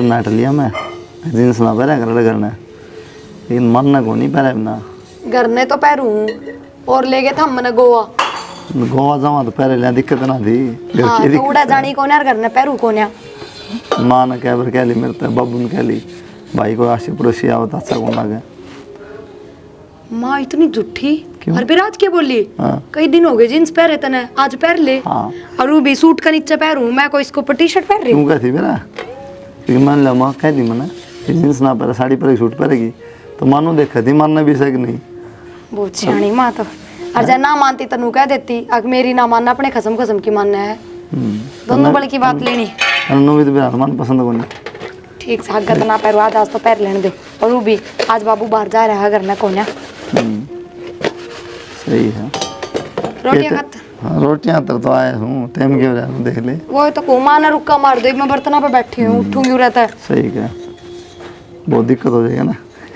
नाट लिया मैं जींस ना पहने कर करना लेकिन मन ना को नहीं पहने ना घर ने तो पैरू और ले गए थे हमने गोवा गोवा जावा तो पहले लिया दिक्कत ना थी हाँ तो उड़ा जानी कौन यार घर ने पैरू कौन या माँ ने कह ली मेरे तो बाबू ने कह ली भाई को आशी पड़ोसी आओ तो अच्छा कौन लगे माँ इतनी झूठी क्यों? और विराज क्या बोली हाँ। कई दिन हो गए जींस पहरे तने आज पहन ले हाँ। और वो भी सूट का नीचे पहनूं मैं कोई इसको टी शर्ट पहन रही हूँ क्यों कहती मेरा लेकिन मान लो माँ कह दी मैंने जींस ना पहले साड़ी पर सूट पहनेगी तो मानो देखा थी मानना भी सक नहीं बहुत सियाणी माँ तो और जब ना मानती तनु कह देती अगर मेरी ना मानना अपने खसम खसम की मानना है दोनों बल की बात लेनी अनु भी तो मेरा मन पसंद को नहीं ठीक से हगत ना पैर आज तो पैर लेने दे और वो भी आज बाबू बाहर जा रहा है घर में कौन सही है रोटियां खाते हाँ रोटियां तो आए हूँ टाइम क्यों रहा देख ले वो तो घुमा ना रुक्का मार दो मैं बर्तना पे बैठी हूँ उठूंगी रहता है सही क्या बहुत दिक्कत हो जाएगा ना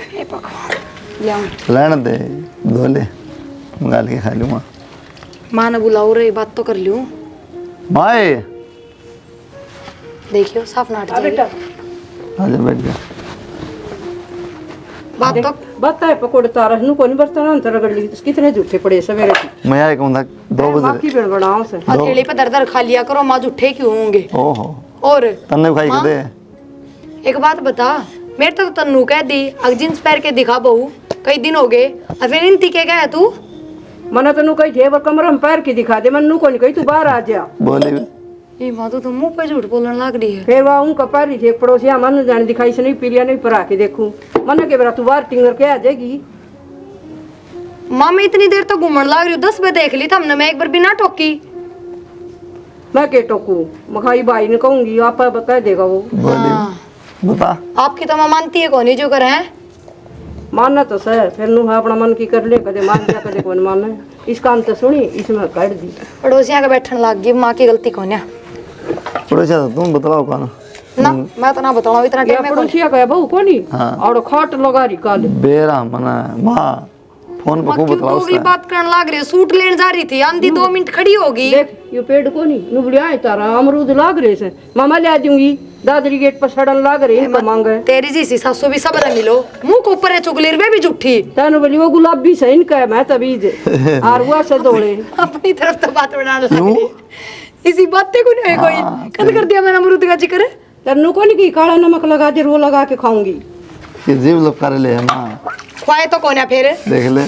हे भगवान ले आऊं रहने दे धोले मंगा के खा लूँगा माँ ने बुलाओ रे बात तो कर लूँ भाई देखियो साफ नाट जाएगी आजा बैठ जा बात तो बताए पकोड़े तारा नु कोनी बर्तन अंतर रगड़ ली कितने झूठे पड़े सवेरे की मैं आया कहूँ था 2 बजे बाकी बिन बनाओ से अकेले पे दर दर खा लिया करो माँ झूठे क्यों होंगे ओहो और तन्ने खाई के दे एक बात बता मेरे तो तन्नू कह दी अग जींस पहन के दिखा बहू कई दिन हो गए और फिर इनती के क्या है तू मना तनु कही थे वो कमरा में पैर की दिखा दे मनु कोनी कही तू बाहर आ जा बोली ये माँ तो मुंह पे झूठ बोलने लग रही है फिर वहाँ उनका पैर थे पड़ोसिया मन जाने दिखाई से नहीं पीलिया नहीं पर आके देखूं मन के बेरा तू बाहर टिंगर के आ जाएगी माँ मैं इतनी देर तो घूमने लग रही हूँ 10 बजे देख ली था हमने मैं एक बार बिना टोकी मैं के टोकू मखाई भाई ने कहूंगी आप बता देगा वो बोली बता आपकी तो माँ मानती है कौन जो कर है मानना तो सही फिर नु अपना मन की कर ले कदे मान जा कदे कौन माने इस काम तो सुनी इसमें काट दी पड़ोसियां के बैठने लग गई माँ की गलती कौन है पड़ोसिया तुम बतलाओ कौन ना मैं तो ना बताऊँ इतना क्या टाइम में पड़ोसिया का बहू कोनी हाँ। और खाट लगा रही काले बेरा मना माँ फोन पर खूब बतलाओ क्यों बात करने लग रही है सूट लेने जा रही थी आंधी 2 मिनट खड़ी होगी देख ये पेड़ कोनी नु बुढ़िया है तारा अमरूद लाग रहे से मामा ले दूंगी दादरी गेट पर सड़न लाग रही है मांगे तेरी जैसी सासू भी सब रह मिलो मुंह को ऊपर है चुगली वे भी झूठी तनु बोली वो गुलाबी सही का मैं तभी जे और वो से दौड़े अपनी तरफ तो बात बनाने लग रही है। इसी बातें को नहीं कोई कद कर दिया मैंने अमरूद का जिक्र तनु कोनी की काला नमक लगा दे रो लगा के खाऊंगी ये जीव लोग कर ले माँ खुआए तो कौन है फिर देख ले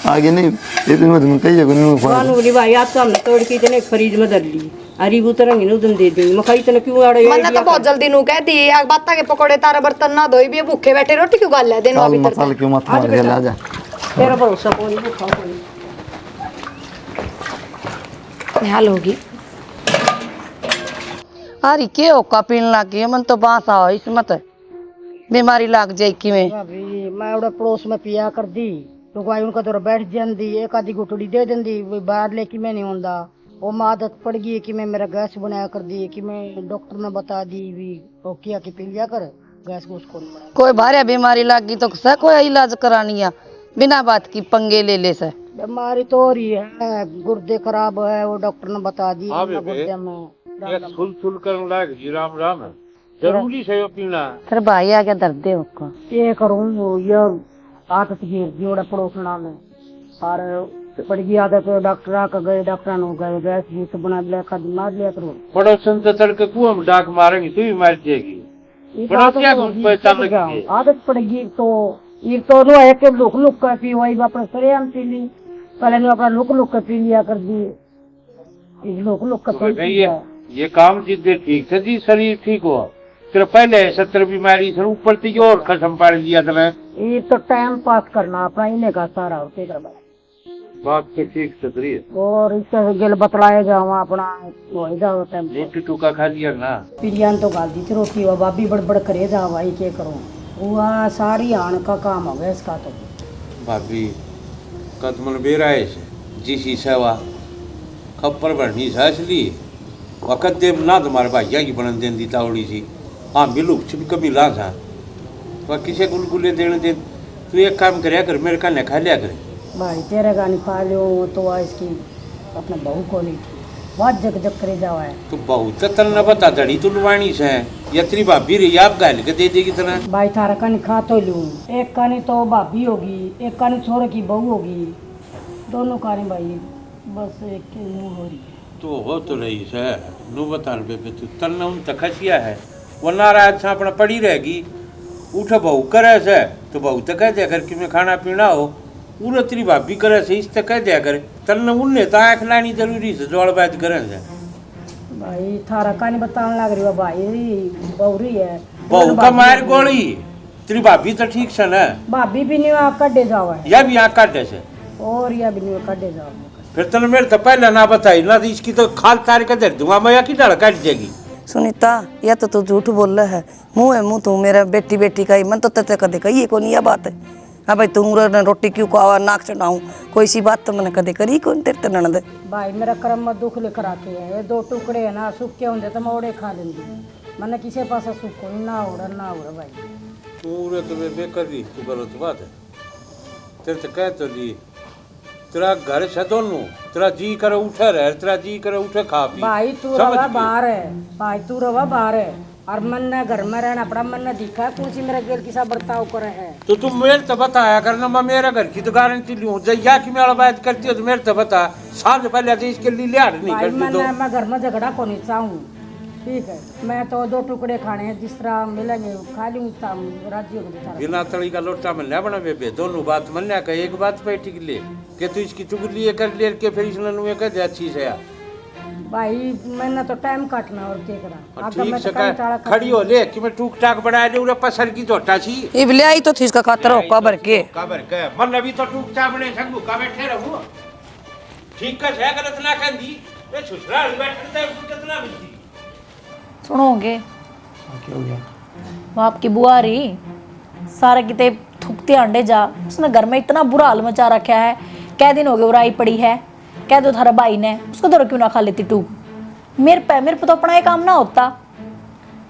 आगे नहीं ये दिन में तुम कहिए को नहीं खुआ कानू बोली भाई आज सामने तोड़ के इतने फ्रीज में धर ली अरी उतरंगी नु तुम दे दूंगी मखाई तने क्यों आड़े मैंने तो बहुत जल्दी नु कह दी आग बाता के पकोड़े तारा बर्तन ना धोई भी भूखे बैठे रोटी क्यों गाल ले देनो अभी मसाला क्यों मत मार के ला जा तेरा भरोसा कोनी भूखा कोनी निहाल होगी अरे के होका पीन लगी मन तो बांस आओ इस मत बीमारी लग जाए कि में मैं उड़ा पड़ोस में पिया कर दी तो कोई उनका तो बैठ जाती एक आधी गुटड़ी दे देंदी वो बाहर लेके मैं नहीं होंदा वो मैं आदत पड़ गई कि मैं मेरा गैस बनाया कर दी कि मैं डॉक्टर ने बता दी भी वो किया कि पी लिया कर गैस को उसको कोई भारी बीमारी लगी तो स कोई इलाज करानी है बिना बात की पंगे ले से बीमारी तो हो रही है गुर्दे खराब है वो डॉक्टर ने बता दी गुर्दे में सुल कर लायक जी राम राम है जरूरी से पीना फिर भाई आ गया दर्द है उसको ये करूँ ये आदत जोड़ा पड़ोसना में और पड़ गई आदत डॉक्टर का गए डॉक्टर ने गए गैस भी तो बना लिया खा मार लिया करो पड़ोसन से तड़के कुआं में डाक मारेंगे तू भी मार जाएगी पड़ोसिया को पहचान लगी आदत पड़ेगी तो ये तो लो एक लुक लुक कर पी वही वापस सरे हम पी ली पहले ने अपना लुक लुक कर पी लिया कर दी लुक लुक कर ये काम जितने ठीक था जी शरीर ठीक हुआ फिर पहले 70 बीमारी से ऊपर थी और कसम पाड़ दिया था ये तो टाइम पास करना अपना इन्हें का सारा होते कर बात तो ठीक से और इससे गिल बतलाए जाओ अपना रोटी टूका खा लिया ना पिलियान तो गाल दी थी रोटी वो बाबी बड़बड़ करे जा भाई क्या करो वो सारी आन का काम हो गया इसका तो भाभी कदमन बेराए से जिसी सेवा खप्पर बढ़नी सास ली वक़्त दे ना तुम्हारे भाइया की बनन देन दी तावड़ी सी हाँ मिलू छिप कभी ला था तो किसे गुलगुले देने दे तू एक काम करया कर मेरे का खा लिया करे भाई तेरे का नहीं खा लो तो इसकी अपने बहू को नहीं बहुत जग जग करे जावा है तो बहुत तल न बता दड़ी तू लुवाणी से यत्री भाभी रही आप गाल के दे देगी तना। भाई थारा कानी खा तो लूँ, एक कानी तो भाभी होगी, एक कानी छोरे की बहू होगी, दोनों कानी भाई बस एक के मुँह हो रही है। तो हो तो रही से नु बता बेबे तू तन्ना उन तखसिया है वो नाराज से अपना पड़ी रहेगी। उठ बहू करे से तो बहू तो कह दिया कर कि मैं खाना पीना हो, पूरा तेरी भाभी करे से इस तक कह दिया कर तन्ना उनने तो आँख लानी जरूरी से जोड़ बात करें से। भाई थारा कानी बताने लग रही है भाई बहू है बहू का मार गोली तेरी भाभी तो ठीक से ना, भाभी भी नहीं वहाँ कड्डे जाओ है या भी यहाँ काटे से और या भी नहीं कड्डे जाओ। फिर तने मेरे तो पहले ना बताई ना, इसकी तो खाल तार कर दे दूंगा मैं, या की डाल काट देगी। सुनीता या तो तू झूठ बोल रहा है, मुंह है मुंह तू मेरा बेटी बेटी का ही मन तो ते कदे कही को नहीं, यह बात है। हाँ भाई तू रोटी क्यों खावा नाक चढ़ाऊं, कोई सी बात तो मैंने कदे करी कौन तेरे ते ननद। भाई मेरा कर्म मत दुख लेकर आके है, ये 2 टुकड़े है ना सूख के होंगे तो मैं ओड़े खा लेंगी, मैंने किसी पास सूख को ना हो रहा भाई। पूरे तो बेकर दी तू गलत बात है, तेरे तो कह तो ली तेरा घर से दोनों तेरा जी करे उठे रहे, तेरा जी करे उठे खा पी। भाई तू रवा बाहर है, भाई तू रवा बाहर है और मन ने घर में रहना पड़ा, मन ने दिखा है कौन सी मेरा गेल किसा बर्ताव करे है। तो तुम मेरे तो बताया करना, मैं मेरे घर की तो गारंटी लूँ जया की मेरा बात करती हो तो मेरे तो बता साल पहले तो इसके लिए लिहाड़ नहीं भाई करती तो। मैं घर में झगड़ा को नहीं चाहूँ, ठीक है मैं तो 2 टुकड़े खाने हैं जिस तरह मिलेंगे खा लूँ राज्य को। बिना तली का लोटा मिलना बना बेबे, दोनों बात मिलना का एक बात पे टिक ले कि तू इसकी चुगली ये कर ले के फिर इसने नुए कर दे अच्छी से यार। भाई मैंने तो टाइम काटना और क्या करा आगे ठीक मैं से तो कहीं टाड़ा खड़ी हो ले कि मैं टूक टाक बढ़ा ले उरे पसर की झोटा छी इबले आई तो थी इसका खातर हो कबर के काबर के मन अभी तो टूक टाक बने संगू का बैठे रहूं ठीक का है गलत ना कर दी ए छुछरा बैठते तो कितना मिलती। सुनोगे क्या हो गया? वो आपकी बुआ रही सारे किते थुकते अंडे जा, उसने घर में इतना बुरा हाल मचा रखा है, कै दिन हो गए उराई पड़ी है, कह दो थारा भाई ने उसको तो क्यों ना खा लेती टूक, मेरे पे तो अपना ये काम ना होता।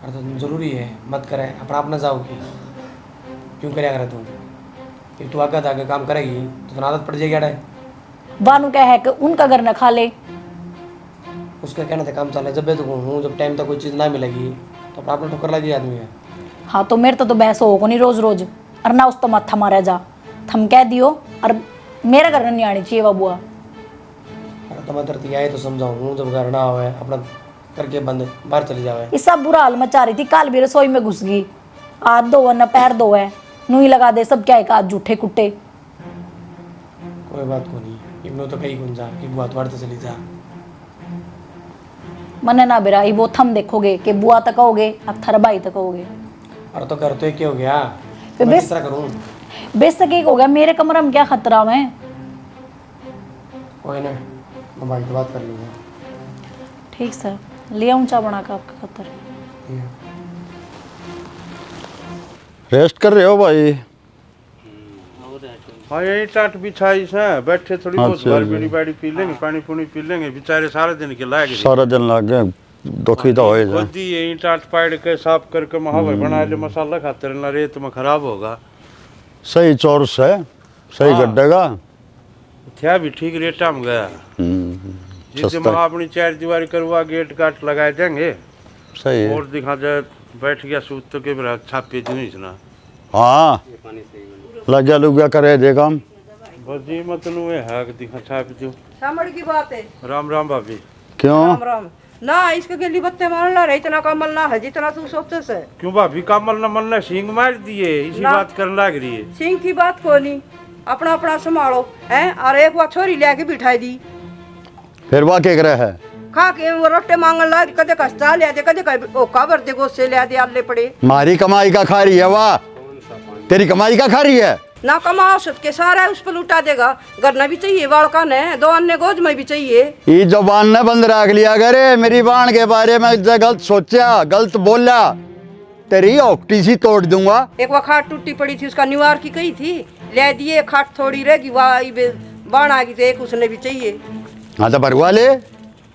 अरे तो जरूरी है मत करे अपना अपना जाओगी क्यों करे अगर तुम कि तू आगे काम करेगी तो आदत पड़ जाएगी। अरे वानू क्या है कि उनका घर न खा ले, उसका कहना था काम चले जब तो हूँ जब टाइम तक कोई चीज़ ना मिलेगी तो अपना अपना ठोकर लगी आदमी है। हाँ तो मेरे तो बहस हो नहीं रोज रोज, और ना उस तो मत्था मारा जा, थम कह दियो और मेरे घर नहीं आनी चाहिए वह बुआ। अरे तो मैं तरती आए तो समझाऊँ जब घर ना आवे अपना करके बंद बाहर चली जावे। इस सब बुरा हाल मचा रही थी, काल भी रसोई में घुस गई, हाथ धो न पैर धो है नू ही लगा दे सब क्या एक हाथ जूठे कुट्टे। कोई बात को नहीं इब्नो तो कहीं कौन जा कि बुआ तो तो चली जा। मन ना बिराई वो थम देखोगे कि बुआ तक कहोगे अब थारा भाई तक कहोगे। अरे तो घर तो एक हो गया फिर मैं किस तरह करूँ? बेशक एक हो गया, मेरे कमरे में क्या खतरा है। कोई ना मैं भाई से बात कर लूँगा। ठीक सर ले आऊँ चा बना का आपका खतर। रेस्ट कर रहे हो भाई? हाँ यही टाट बिछाई से बैठे थोड़ी बहुत अच्छा, घर अच्छा। बीड़ी बाड़ी पी लेंगे पानी पूनी पी लेंगे, बेचारे सारे दिन के लायक सारा दिन लग गए दुखी तो होए जा। खुद ही यही टाट पाड़ के साफ करके महावर बना ले मसाला खाते रहना, रेत में खराब होगा। सही चौरस है सही हाँ। गड्ढे का क्या भी ठीक रेटा में गया, जिससे सस्ता वहाँ अपनी 4 दीवारी करवा गेट काट लगाए देंगे सही है। और दिखा जाए बैठ गया सूत तो के मेरा छापे दी नहीं सुना हाँ लग गया लुग गया करे दे काम बस जी मतलब है कि दिखा छाप दो। सामड़ की बात है। राम राम भाभी। क्यों? राम राम ना इसके गली बत्ते मारना रहे इतना कमल ना है जितना तू सोचते से। क्यों भाभी कामल न मन ने सींग मार दिए इसी ना। बात करने लग रही है। सिंह की बात को नहीं अपना अपना संभालो हैं और एक बार छोरी लेके बिठाई दी फिर वाह के रहा है खा के वो रोटे मांगन ला कदे कस्ता ले दे कदे ओ काबर दे गोसे ले दे आले पड़े। मारी कमाई का खा रही है वाह, तेरी कमाई का खा रही है ना कमाओ सुत के सारा उस पर लुटा देगा, गरना भी चाहिए बालका ने 2 अन्य गोद में भी चाहिए। ये जबान ने बंद रख लिया करे, मेरी बाण के बारे में गलत सोचा गलत बोला तेरी औकटी सी तोड़ दूंगा। एक बार खाट टूटी पड़ी थी उसका निवार की कही थी ले दिए, खाट थोड़ी रहेगी वाह बाण आ गई तो एक उसने भी चाहिए। हाँ तो भरवा ले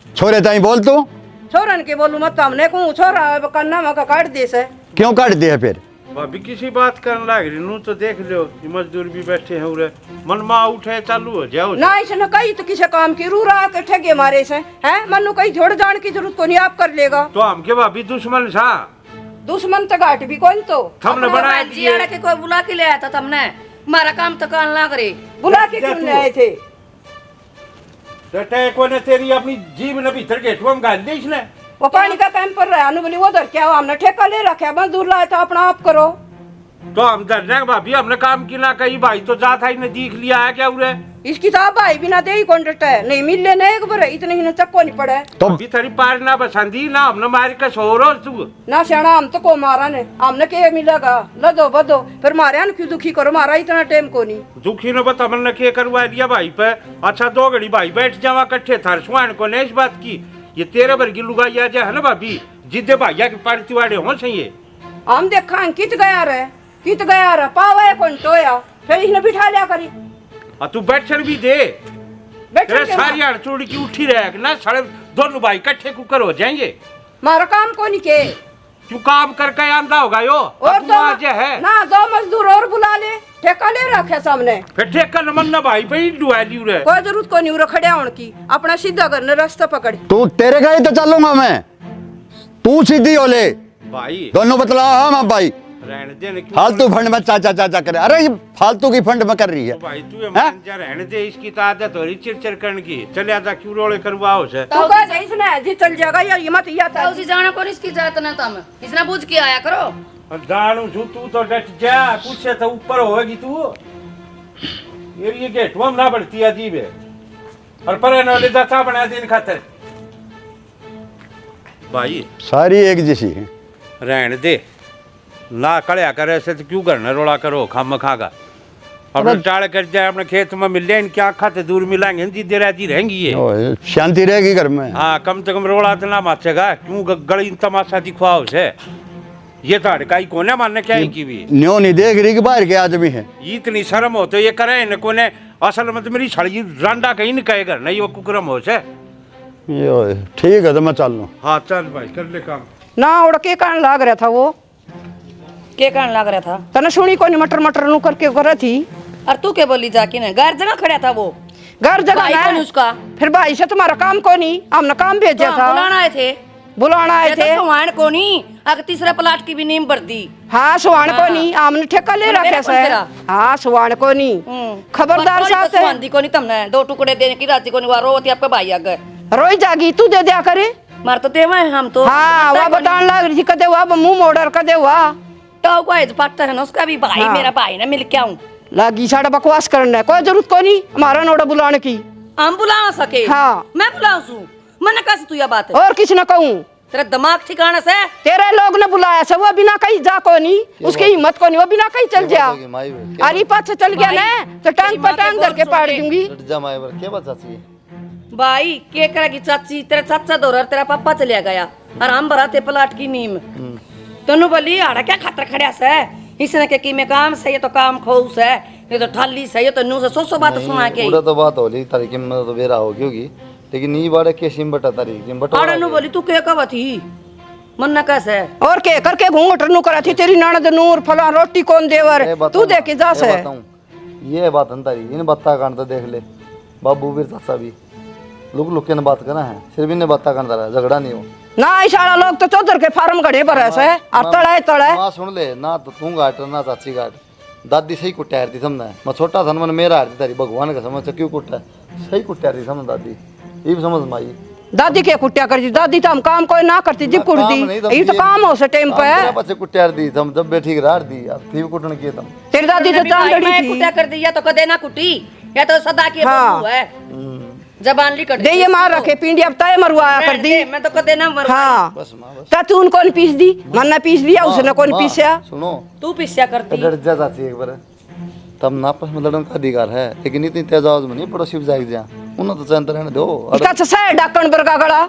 छोरे ताई बोल तू छोरन के बोलू मत हमने कहूँ छोरा कन्ना मका काट दे से क्यों काट दिया फिर? भाभी किसी बात करने लग रही नू तो देख लो ये मजदूर भी बैठे हैं उरे मन मा उठे चालू हो जाओ ना इसने कही तो किसी काम की रू रहा के ठगे मारे से हैं मनु कहीं छोड़ जाने की जरूरत को नहीं आप कर लेगा। तो हम के भाभी दुश्मन सा दुश्मन तो घाट भी कौन तो हमने बना दिए के कोई बुला के ले आया था तुमने, हमारा काम तो कान ना करे। बुला के क्यों ले आए थे? टटे को ने तेरी अपनी जीव ने भीतर गेटवा में गाल दी इसने। वो पानी का कैंप पर रहा बोली उधर क्या हुआ? हमने ठेका ले रखा है, मजदूर लाए तो अपना आप करो। तो हम डरने भाभी हमने काम की ना कही भाई तो जात है ने देख लिया है क्या उरे इसकी तो आप भाई बिना दे ही कॉन्ट्रैक्ट है नहीं मिल लेने एक बार इतने ही न चक्को नहीं पड़े तो अभी तेरी पार ना बसंदी ना हमने मार के छोरो तू ना शाना हम तो को मारा ने हमने के मिलेगा लदो बदो फिर मारे क्यों दुखी करो मारा इतना टाइम को नहीं दुखी ने बता हमने के करवा दिया भाई पे अच्छा 2 घड़ी भाई बैठ जावा कट्ठे थार सुहान को ने इस बात की ये तेरे भर की लुगाई आ जाए है ना भाभी जिद्दे भैया के पार्टी वाले हो सही है हम देखा कित गया रे पावे कौन टोया फिर इसने बिठा लिया करी तू बैठ चल भी दे बैठ तेरे सारी आड़ चोड़ी की उठी रहे ना सारे दोनों भाई इकट्ठे कुकर हो जाएंगे मारा काम को नहीं के तू काम करके आंदा होगा यो और तू आज है ना 2 मजदूर और बुला ले ठेका ले रखे सामने फिर ठेका न मन्ना भाई पे डुआली रे कोई जरूरत को नहीं उरे खड़े होने की अपना सीधा करने रास्ता पकड़ तू तेरे का ही तो चलूंगा मैं तू सीधी हो ले भाई दोनों बतला हम भाई रहने दे ने क्यों फालतू फंड में चाचा चाचा करे अरे ये फालतू की फंड में कर रही है भाई तू ये मान जा रहने दे इसकी तो आदत हो रही चिड़चिड़ करने की चले आजा क्यों रोले करवाओ से तू कह दे इसने जी चल जाएगा यार ये मत या था उसी जाना कौन इसकी जात ना तुम इसने पूछ के आया करो। जानू छू तू तो डट जा कुछ से तो ऊपर होगी तू ये गेट वो ना बढ़ती अजीब है और पर न ले दाता बना दिन खातर भाई सारी एक जैसी है रहने दे ना कड़या करे से तो क्यों करना रोला करो खाम खागा अपने टाड़ कर जाए अपने खेत में मिल जाए क्या खाते दूर मिलाएंगे जिद्दे रहती रहेंगी ये ओए, शांति रहेगी घर में हाँ कम से कम रोला तो ना माचेगा क्यों गली तमाशा दिखवाओ से ये तो हड़काई कोने मानने क्या है की भी न्यो नहीं देख रही कि बाहर के आदमी है इतनी शर्म हो तो ये करे न कोने असल में तो मेरी छड़ी रांडा कहीं नहीं कहे घर नहीं वो कुकरम हो से ये ओए, ठीक है तो मैं चल लूँ हाँ चल भाई कर ले काम ना उड़ के कान लाग रहा था वो के कान लग रहा था तने सुनी को नहीं मटर मटर नु करके कर थी और तू के बोली जाके ना घर जगह खड़ा था वो घर जगह भाई कौन है उसका फिर भाई से तुम्हारा काम को नहीं हमने काम भेजा तो था बुलाना आए थे बुलाना आए ये थे तो सुहान को नहीं अगर तीसरा प्लाट की भी नीम भर दी। हाँ सुहान को नहीं हमने ठेका ले रखा है हाँ सुहान को नहीं खबरदार साथ सुहान को नहीं तुमने 2 टुकड़े देने की राजी को नहीं रोती आपका भाई अगर रोई जागी तू दे दिया करे मार तो देवा है हम तो हाँ वह बताने लग रही थी कदे हुआ मुंह मोड़र कदे हुआ तो को एज पट्टा है ना उसका भी भाई मेरा भाई ना मिल के आऊं लागी साड़ा बकवास करना है कोई जरूरत को नहीं हमारा नोड़ा बुलाने की हम बुला ना सके हाँ मैं बुलाऊं सू मन कैसे तू ये बात है और किसी न कहूँ तेरा दिमाग ठिकाना से तेरे लोग ने बुलाया से वो बिना कहीं जा को नहीं उसकी हिम्मत को नहीं वो बिना कहीं चल जा अरे पाछे चल गया ना तो टांग पर टांग धर के पाड़ दूंगी भाई के करेगी चाची तेरा चाचा दौर तेरा पापा चलिया गया और हम भराते प्लाट की नीम तनु बोली आड़ा क्या खातर खड़िया से इसने के की में काम से ये तो काम खोस है ये तो ठाली से ये तो नू से सो बात सुना के पूरा तो बात होली तारी कीमत तो बेरा होगी होगी लेकिन ये बारे के सिम बटा तारी किम बटा आड़ा नु बोली तू के कब थी मन न कैसे और के करके घूंघट नु करा थी तेरी ननद नूर फला रोटी कौन देवर तू दे के जा से ये बात तारी इन बत्ता कांड तो देख ले बाबू भी चाचा भी लुक लुक के न बात करना है सिर्फ इन्हें बत्ता कांड रहा झगड़ा नहीं हो ना इशारा लोग तो चौधर के फार्म घड़े पर है और तड़ाए तड़ाए मां सुन ले ना तो तू गाट ना चाची गाट दादी सही कुटार थी समझना मैं छोटा था मन मेरा हार तारी भगवान का समझ क्यों कुटा सही कुटार थी समझ दादी ये समझ माई दादी के कुटिया कर दी दादी तो हम काम कोई ना करती जिप कुट दी ये तो काम हो से टाइम पे बच्चे कुटार दी तुम जब बैठी रार दी अब थी कुटन की तुम तेरी दादी तो चांदड़ी थी कुटिया कर दी या तो कदे ना कुटी या तो सदा की बहू है जबान ली कट दे ये मार रखे पिंडी अब तय मरवाया कर दी मैं तो कदे ना मरवा हाँ बस मां बस का तू कौन पीस दी मन ना पीस लिया उसने कौन पीसा सुनो तू पिस्या करती डर जा चाची एक बार तब ना पर लड़न का अधिकार है लेकिन इतनी तेज आवाज में नहीं पड़ोसी जाग जा उन्हें तो चैन रहने दो इसका छसा डाकण बरगा गड़ा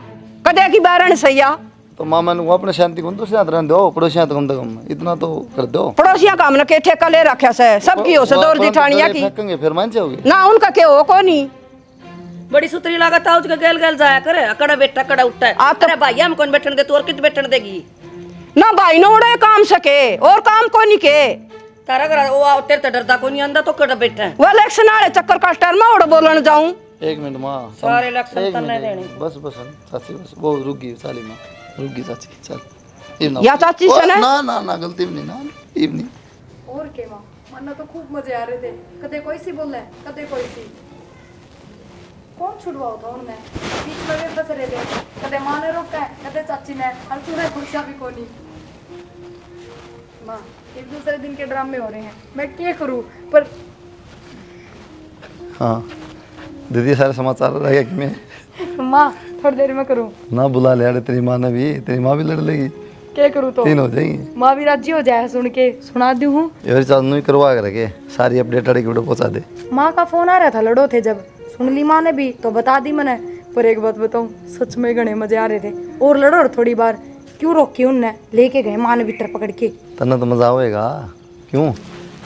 कदे की बारण सैया तो मामा ने अपने शांति को तो शांत रहने दो पड़ोसियां तो कम से कम इतना तो कर दो पड़ोसिया काम ने के ठेका ले रखा से सबकी हो से दौर जिठानिया की फेंकेंगे फिर मान जाओगे ना उनका के हो को नहीं बड़ी सुतरी लागत है उसका गेल गेल जाया करे अकड़ा बैठा कड़ा उठता है अरे भाई हम कौन बैठने दे तू और कित बैठने देगी ना भाई नो उड़े काम सके और काम को नहीं के तारा घर वो तेरे तो डरदा को नहीं अंदा तो कड़ा बैठा है वो इलेक्शन आले चक्कर का टर्म उड़ बोलन जाऊं एक मिनट मां सारे इलेक्शन तन्ने देने बस बस चाची बस वो रुक गई साली मां रुक गई चाची चल या चाची से ना ना ना ना गलती भी नहीं ना इवनिंग और के मां मन तो खूब मजे आ रहे थे कदे कोई सी बोले कदे कोई सी कौन छुड़वाओ था उनने बीच में वे फंस रहे थे कदे मां ने रोका है कदे चाची ने और तूने कुर्सियां भी कोनी मां एक दूसरे दिन के ड्रामे हो रहे हैं मैं क्या करूं पर हाँ दीदी सारे समाचार रहेगा कि मैं मां थोड़ी देर में करूं ना बुला ले यार तेरी माँ ने भी तेरी माँ भी लड़ लेगी क्या करूं तो 3 हो जाएंगे मां भी राजी हो जाए सुन के सुना दूं हूं यार चांदू ही करवा कर रखे सारी अपडेट अड़ी वीडियो पहुंचा दे माँ का फोन आ रहा था लड़ो थे जब सुन ली माँ ने भी तो बता दी मैंने पर एक बात बताऊं सच में घने मजे आ रहे थे और लड़ो और थोड़ी बार क्यों रोकी उनने लेके गए माँ ने भीतर पकड़ के तना तो मजा आएगा क्यों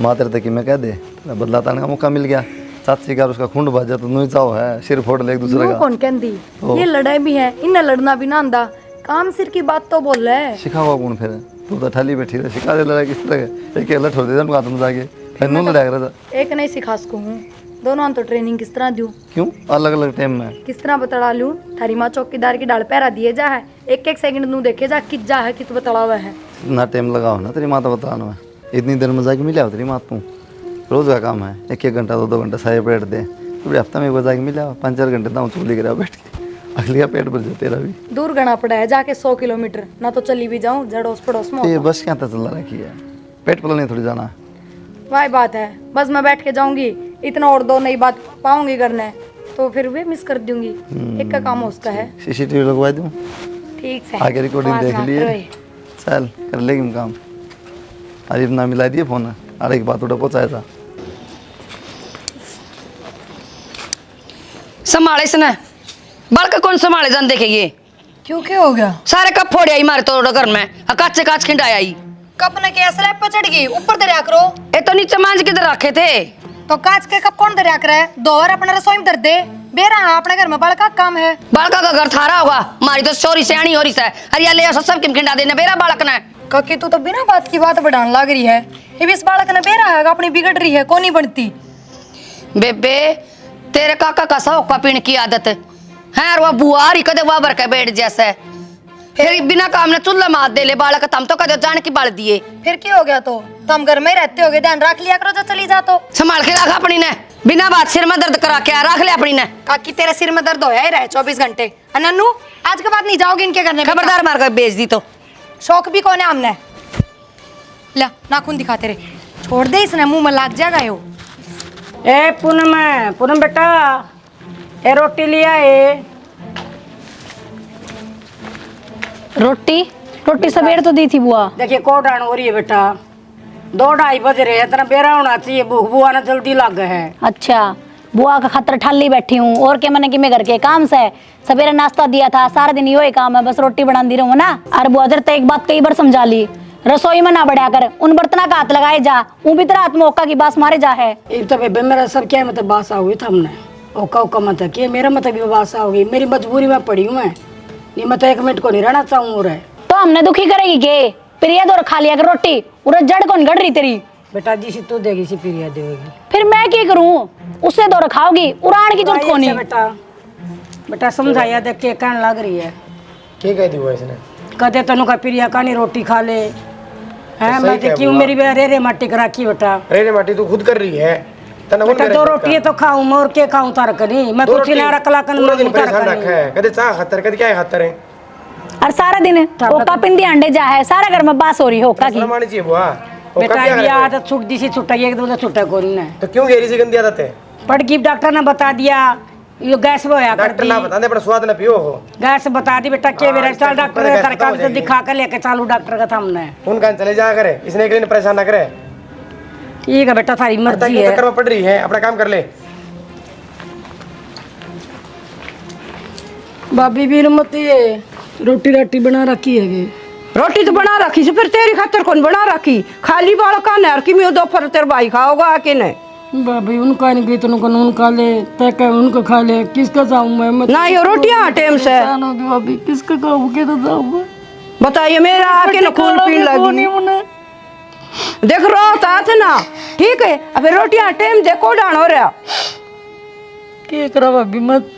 माँ तेरे तक मैं कह दे तेरा बदला ताने का मौका मिल गया चाची का उसका खुंड बाजा तो नुई चाव है सिर फोड़ ले एक दूसरे यूं का कौन कहती ये लड़ाई भी है इन्हें लड़ना भी ना आंदा काम सिर की बात तो बोल रहे सिखा हुआ कौन फिर तू तो ठाली बैठी रहे सिखा दे लड़ा किस तरह एक अलग छोड़ दे तुम हाथ में जाके फिर नू लड़ा कर एक नहीं सिखा सकूं हूं दोनों तो ट्रेनिंग किस तरह दूं क्यों अलग अलग टाइम में किस तरह बतला लूं थारी माँ चौकीदार की डाल पैरा दिए जा है एक सेकंड नू देखे जा किस जा है कित बतला हुआ है ना टाइम लगाओ ना तेरी माँ तो बताना है इतनी देर में जाके मिला तेरी माँ तू रोज का काम है 1-1 घंटा 2-2 घंटा सारे पेट दे तो हफ्ता में एक बार जाके मिला 5-4 घंटे दाऊँ चूली गिरा बैठ के अगली का पेट भर जाए तेरा भी दूर गना पड़ा है जाके 100 किलोमीटर ना तो चली भी जाऊं जड़ोस पड़ोस में ये बस क्या चल रखी है पेट पल नहीं थोड़ी जाना वही बात है बस मैं बैठ के जाऊंगी इतना और 2 नई बात पाऊंगी करने तो फिर वे मिस कर दूंगी एक का काम उसका है सीसीटीवी लगवा दूँ ठीक है आगे रिकॉर्डिंग देख लिए चल कर लेगी काम अरे ना मिला दिए फोन अरे एक बात उठा पहुँचाया था संभाले इसने बड़का कौन संभाले जान देखे ये क्यों क्या हो गया सारे कप फोड़े आई मारे तो घर में काच काच खिंडाया आई कप ने क्या स्लैब पे चढ़ गई ऊपर दरिया करो ये तो नीचे मांझ किधर रखे थे तो कांच के कप कौन दरिया करे दोहर अपना रसोई में धर दे बेरा अपने घर में बड़का काम है बालका का घर थारा होगा मारी तो चोरी सियाणी हो रही है अरे या ले सब किम खिंडा देने बेरा बालक ने काकी तू तो बिना बात की बात बढ़ाने लग रही है ये भी इस बालक ने बेरा है अपनी बिगड़ रही है कौन नहीं बनती बेबे तेरे काका का सौका पीने की आदत है और वह बुआ रही कदे वाबर के बैठ जैसे फिर बिना काम ने चूल्हा मार दे ले बालक तम तो कदे जान की बाल दिए फिर क्या हो गया तो तुम घर में ही रहते होगे ध्यान रख लिया करो जब चली जा तो संभाल के रखा अपनी ने बिना बात सिर में दर्द करा के रख ले अपनी ने काकी तेरे सिर में दर्द होया ही रहे 24 घंटे नन्नू आज के बाद नहीं जाओगे इनके घर में खबरदार मार कर बेच दी तो शौक भी कौन है हमने ला नाखून दिखा तेरे छोड़ दे इसने मुंह में लाग जाएगा यो ए पूनम बेटा ए रोटी लिया ए रोटी रोटी सवेर तो दी थी बुआ देखिए कोट आन हो रही है बेटा 2-2:30 बज रहे हैं तेरा बेरा होना चाहिए भूख बुआ ना जल्दी लग है अच्छा बुआ का खतर ठाली बैठी हूँ और क्या मैंने कि मैं घर के काम से सवेरे नाश्ता दिया था सारा दिन यो ही काम है बस रोटी बना दी रहूँ ना। अरे बुआ तो एक बात कई बार समझा ली रसोई में ना बढ़िया कर उन बर्तना का हाथ लगाए जा वो भी तेरा हाथ में ओका की बास मारे जा है ये तो बेबे मेरा सब क्या मतलब बासा हुई था हमने ओका ओका मत कि मेरा मतलब भी बासा होगी मेरी मजबूरी में पड़ी हूँ मैं नहीं मैं तो 1 मिनट को नहीं रहना चाहूँ और तो हमने दुखी करेगी के प्रिया दौर खा लिया कर रोटी उरे जड़ कौन गड़ रही तेरी बेटा जी सी तू देगी सी प्रिया देगी फिर मैं क्या करूँ उससे दौर खाओगी उड़ान की जरूरत कोनी बेटा बेटा समझाया देख के कहने लग रही है क्या कह दी हुआ इसने कहते तनु का प्रिया कानी रोटी खा ले है मैं तो क्यों मेरी रे माटी करा की बेटा रे माटी तू खुद कर रही है बेटा 2 रोटी तो खाऊं मैं और के खाऊं तार कनी मैं तो चिना रखला कन पूरा दिन परेशान रखा है कदे चाह खातर कदे क्या खातर है और सारा दिन ओका पिंडी अंडे जा है सारा घर में बास हो रही होका की मानी चाहिए बुआ बेटा ये आदत छूट दी सी छुट्टा एक दो छुट्टा कोनी ने तो क्यों गेरी सी गंदी आदत है पड़ की डॉक्टर ने बता दिया ये गैस होया कर डॉक्टर ना बताने पर स्वाद ना पियो हो गैस बता दी बेटा के मेरा चल डॉक्टर का तरका से दिखा कर लेके चालू डॉक्टर का सामने उनका चले जा करे इसने एक दिन परेशान ना करे ठीक है बेटा थारी मर्जी है चक्कर में पड़ रही है अपना काम कर ले भाभी भी मती है रोटी राटी बना रखी है रोटी तो बना रखी से फिर तेरी खातर कौन बना रखी खाली बाल का नहर की मैं दोपहर तेरे भाई खाओगा कि नहीं भाभी उनका नहीं गई तो उनका ले तय कर उनको खा ले किसका जाऊं मैं ना ये रोटियां टाइम से भाभी किसका खाऊं के तो जाऊं बताइए मेरा आके न खून पीने लगी देख रो तात ना ठीक है अब रोटियां टाइम देखो डान हो रहा के करा भाभी मत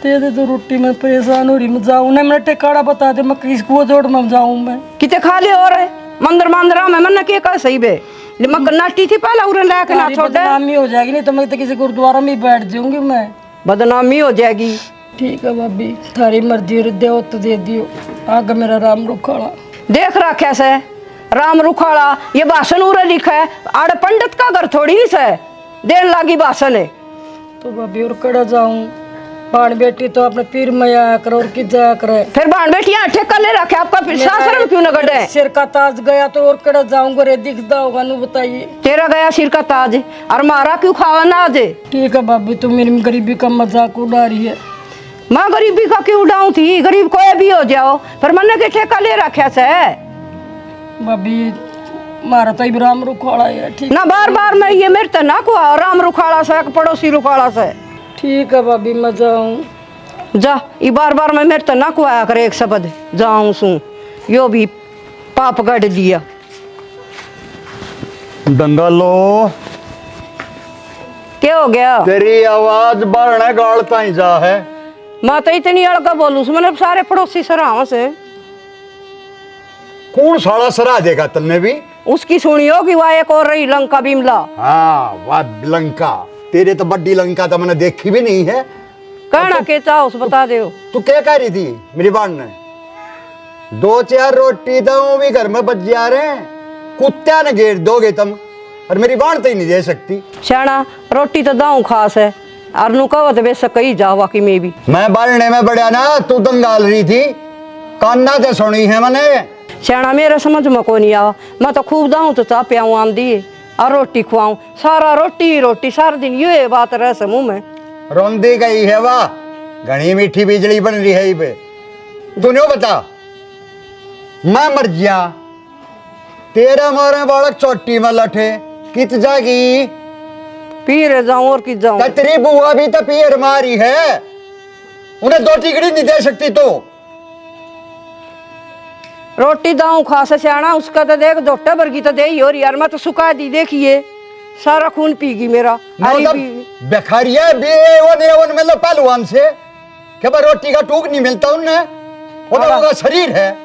दे दे तो रोटी, मैं परेशान हो रही, मैं जाऊँ ना, मेरा टिकाड़ा बता दे, मैं किसको जोड़ में जाऊँ मैं। किते खा ले और है मंदिर मंदिरा में मन के कर सही बे मैं नाटी थी पहले उरे लाके ना छोड़ दे। बदनामी हो जाएगी, नहीं तो मैं तो किसी गुरुद्वारा में ही बैठ जाऊंगी मैं। बदनामी हो जाएगी। ठीक है भाभी, थारी मर्जी है, दो तो दे दियो। आगे मेरा राम रुखाड़ा देख रखा से राम रुखाड़ा, ये भाषण उरे लिखा है, आड़े पंडित का घर थोड़ी नहीं से देर लागी भाषण है। तो भाभी और कड़ा जाऊं, बाण बेटी तो अपने पीर में आया कर और कि जाया करे। फिर बाण बेटी यहाँ ठेका ले रखे, आपका शास्त्र क्यों न गढ़े? सिर का ताज गया तो और कड़ा जाऊंगा रे, दिखता होगा नु बताइए। तेरा गया सिर का ताज और मारा क्यों खावा ना आज? ठीक है भाभी, तुम मेरी गरीबी का मजाक उड़ा रही है। मैं गरीबी का क्यों उड़ाऊं थी? गरीब कोई भी हो जाओ, पर मन के ठेका ले रखे से भाभी, मारा तो राम रुखाड़ा है। ठीक ना, बार बार मैं ये मेरे तो ना को राम रुखाड़ा से पड़ोसी रुखाड़ा से। ठीक है भाभी, मैं जाऊं। जा, ये बार बार मैं मेरे तो ना को आया करे एक शब्द जाऊं सू, यो भी पाप गढ़ दिया। दंगलो क्या हो गया? तेरी आवाज बारने गाड़ता ही जा है। मैं तो इतनी अड़का बोलूं मैंने सारे पड़ोसी सराहों से। कौन साला सराह देगा तुमने भी? उसकी सुनी होगी वह एक और रही लंका बिमला। हाँ, वाह लंका, तेरे तो बड्डी लंका तो मैंने देखी भी नहीं है। कहना के चाहो उस बता दे। तू क्या कह रही थी मेरी बाण ने? 2-4 रोटी तो भी घर में बच जा रहे हैं, कुत्ता ने घेर दोगे तुम, और मेरी बाण तो ही नहीं दे सकती। शाना रोटी तो दाऊ खास है, और नु कहो तो बेशक कही जावा कि मैं भी। मैं बालने में बढ़िया ना, तू दंगाल रही थी, कान्ना तो सुनी है मैंने। शाना मेरे समझ में को नहीं आवा, मैं तो खूब दाऊ तो चाह पियाऊं आम दिए और रोटी खुआऊं, सारा रोटी रोटी सारा दिन ये बात रह से मुंह में। रोंदी गई है वाह, घनी मीठी बिजली बन रही है पे। तूने बता, मैं मर गया, तेरा मारे बालक चोटी में लठे, कित जागी? पीर जाऊं और कित जाऊं? तेरी बुआ भी तो पीर मारी है, उन्हें 2 टिकड़ी नहीं दे सकती तो। रोटी दाऊ खास शाना, उसका तो देख दोटा भर की तो दे ही हो रही यार, मैं तो सुखा दी देखिए, सारा खून पीगी मेरा। बेखारिया भी वो मतलब पहलवान से क्या रोटी का टूक नहीं मिलता उन्हें, वो शरीर है।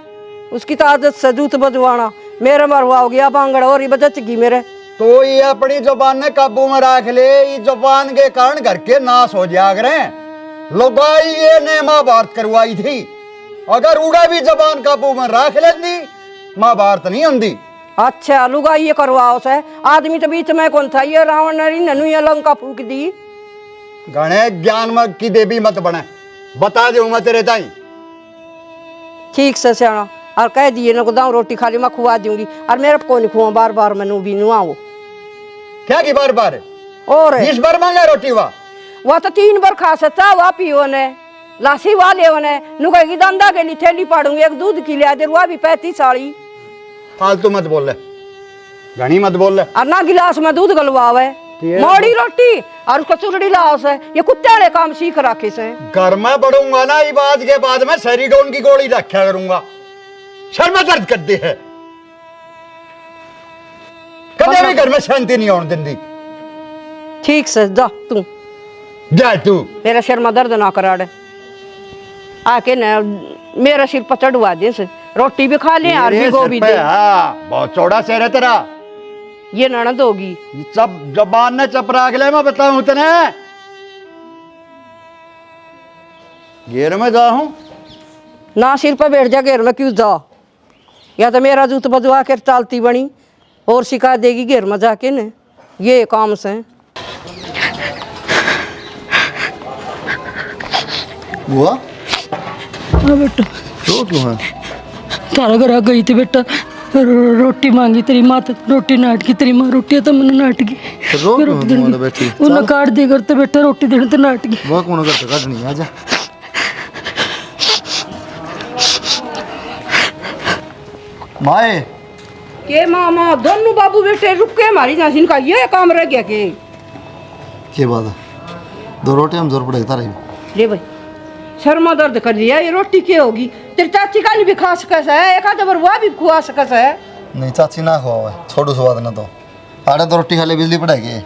उसकी तो आदत से जूत बजवाना, मेरे मरवा हो गया बांगड़ और ही बचगी मेरे। तो ये अपनी जुबान ने काबू में रख ले, इस जुबान के कारण घर के नाश हो जाग रहे हैं। लुगाई ये ने महाभारत करवाई थी, अगर उड़ा भी जबान काबू में रख लेती महाभारत नहीं होती। अच्छा लुगाई ये करवाओ से, आदमी तो बीच में कौन था? ये रावण ने ननु ये लंका फूक दी। गणे ज्ञान में की देवी मत बने, बता दूं मैं तेरे ताई। ठीक से सियाना, और कह दिए न दाऊ रोटी खाली मैं खुआ दूंगी, और मेरे को नहीं खुआ बार बार मैनू भी नुआओ। क्या की बार बार? और इस बार मांगा रोटी वह तो 3 बार खा सकता, वह पियो ने लासी वाले होने नुकई दंदा के लिए थैली पाड़ूंगी, एक दूध की लिया दे, वह भी 35-40। फालतू मत बोल ले, घनी मत बोल ले। और ना गिलास में दूध गलवावे, मोड़ी रोटी और उसको चुरड़ी लाओ से, ये कुत्ते वाले काम सीख रखे से। घर में बढ़ूंगा ना ये बात के बाद में सेरिडोन की गोली रखा करूंगा, सर में दर्द कर दे है, कभी भी घर में शांति नहीं होने देंगी। ठीक से जा तू, जा तू, मेरा सिर में दर्द ना करा दे, आके न मेरा सिर पर चढ़वा दे से, रोटी भी खा ले और भिगो भी दे। हाँ, बहुत चौड़ा सिर है तेरा, ये ननद होगी। सब जबान ने चपरा के ले, मैं बताऊं तेने। घेर में जा हूं ना, सिर पर बैठ जा, घेर में क्यों जा? या तो मेरा जूत बजवा कर चालती बनी और सिखा देगी घेर में जाके न, ये काम से। बुआ हाँ बेटा, रो क्यों है? तारा घर आ गई थी बेटा, रोटी मांगी तेरी माँ, तो रोटी नाट की, तेरी माँ रोटी तो मैंने नाट की। रो क्यों है तुम्हारे बेटी? उन्हें काट दे करते बेटा, रोटी देने तो नाट की। वो कौन करते काटनी? आजा माए। के मामा दोनों बाबू बेटे रुक के हमारी नासिन का ये काम रह गया के? क्या बात है? 2 रोटी हम जोर पड़ेगा तारा ही। ले भाई, सर में दर्द कर दिया, ये रोटी क्या होगी? तेरी चाची का नहीं भी खा सकस है, एक आधा बार वह भी खुआ सकस है। नहीं चाची ना खुआ, छोड़ू स्वाद ना तो आड़े 2 रोटी खा ले बिजली पड़ेगी।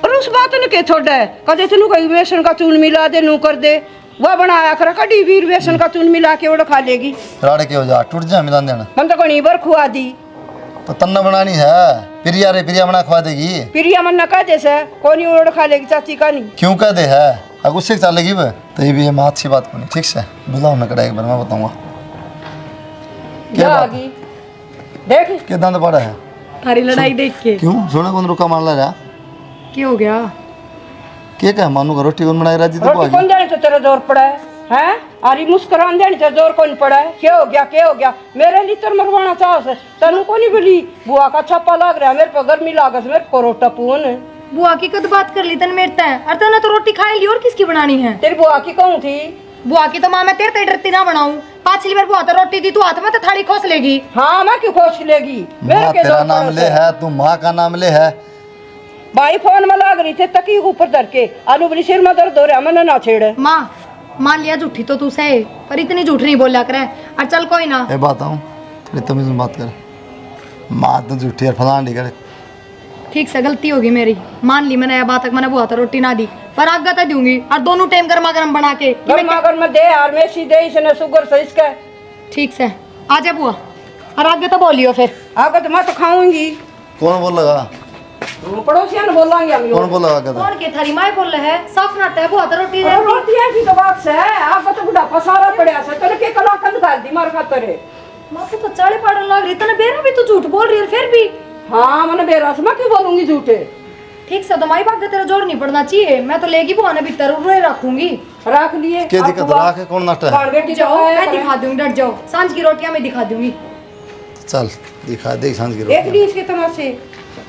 और उस बात ने के छोड़ा है, कदे तेनू कहीं बेसन का चून मिला दे, नू कर दे, वह बनाया कर कड़ी वीर बेसन का चून मिला के वो खा लेगी। राड़े के हो जा टूट जा मिलान देना मन तो कहीं बार खुआ दी। तो तन्ना बनानी है प्रिया रे प्रिया बना खवा देगी। प्रिया मन न कह जैसे कौन ओढ़ खा लेगी चाची का नहीं क्यों कह दे है अब उससे चलेगी वह तो ये भी है माँ अच्छी बात को नहीं ठीक से बुलाओ ना कड़ा एक बार मैं बताऊंगा क्या बात है? देख क्या दंद पड़ा है थारी लड़ाई देख के क्यों सोना कौन रुका मान ला रहा क्या हो गया? क्या कहा मानू का रोटी कौन बनाई राजी तो रोटी कौन जाने तो तेरा जोर पड़ा है हैं? अरे मुस्कुरान देने तो जोर कौन पड़ा है? क्या हो गया मेरे लिए तो मरवाना चाहो तनु को नहीं बोली बुआ का छप्पा लग रहा है मेरे पर गर्मी लागत मेरे को रोटा पून बुआ की कद बात कर ली तन मेरता है और तने तो रोटी खाई ली और किसकी बनानी है? तेरी बुआ की कहूँ थी बुआ की तो माँ मैं तेरे डरती ना बनाऊं। पाछली बार बुआ तो रोटी दी तू हाथ में तो थाली खोस लेगी। हाँ मैं क्यों खोस लेगी माँ तेरा नाम ले है तू माँ का नाम ले है भाई फोन में लाग रही थे तकी ऊपर धर के आलू बड़ी सिर में दर्द हो रहा मैंने ना छेड़े माँ मान लिया झूठी तो तू सही पर इतनी झूठ नहीं बोला करे और चल कोई ना ये बात आऊँ थोड़ी तमीज में बात कर माँ तो झूठी है फलान नहीं करे ठीक से गलती होगी मेरी मान ली मैंने यह बात तक मैंने बुआ तो रोटी ना दी पर आग तो दूंगी और दोनों टाइम गर्मा गर्म बना के गर्मा गर्म दे यार मैं सीधे इसने शुगर से इसका ठीक से आ जा बुआ और आगे तो बोलियो फिर आगे तो मैं तो खाऊंगी कौन बोल लगा पड़ोसिया ने बोलेंगे हम कौन बोल लगा कहता कौन के थारी माँ बोल रहे है साफ नाटा है बुआ तो रोटी दे रोटियां की तो बात से आपको तो बुढ़ापा सारा पड़ा से तेरे के कला कंद कर दी मार खातर माँ तो चाले पाड़न लग रही तने बेरा भी तो झूठ बोल रही है फिर भी हाँ मैंने बेरस मैं क्यों बोलूंगी झूठे ठीक से तो माई बात तेरा जोर नहीं पड़ना चाहिए मैं तो लेगी बुआ ने भीतर रोए रखूंगी रख लिए क्या दिक्कत राख है कौन नाटा है बेटी जाओ मैं दिखा दूंगी डट जाओ सांझ की रोटियां मैं दिखा दूंगी चल दिखा दे सांझ की एक रोटी दिन इसके तमाशे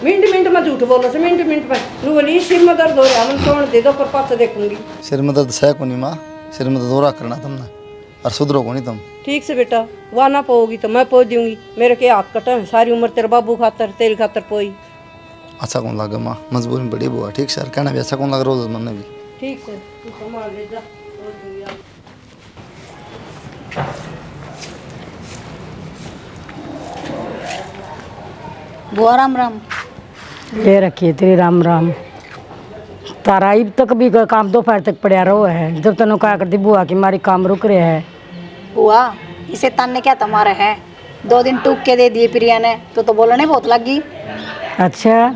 मिनट में झूठ बोलो से मिनट में नू बोली सिर में दर्द हो रहा है मैं छोड़ दे दो पर पास देखूंगी सिर में दर्द है कोनी माँ सिर में दर्द हो रहा करना तुमने और सुधरो को नहीं तुम ठीक से बेटा वहाँ ना पोगी तो मैं पो दूंगी मेरे के हाथ कटा है सारी उम्र तेरे बाबू खातर तेरी खातर पोई अच्छा कौन लगा माँ मजबूरी में बड़ी बुआ ठीक सर कहना भी अच्छा कौन लग रोज मन भी ठीक है तू संभाल ले जा पो दूंगी आप। बुआ राम राम। ले रखिए तेरी राम राम। तारा अब तक भी काम दोपहर तक पड़ा रहो है जब तनु कहा करती बुआ की मारी काम रुक रहे है। बुआ इसे तान ने क्या तुम्हारा है 2 दिन टूक के दे दिए प्रिया ने तो बोलने बहुत लगी। अच्छा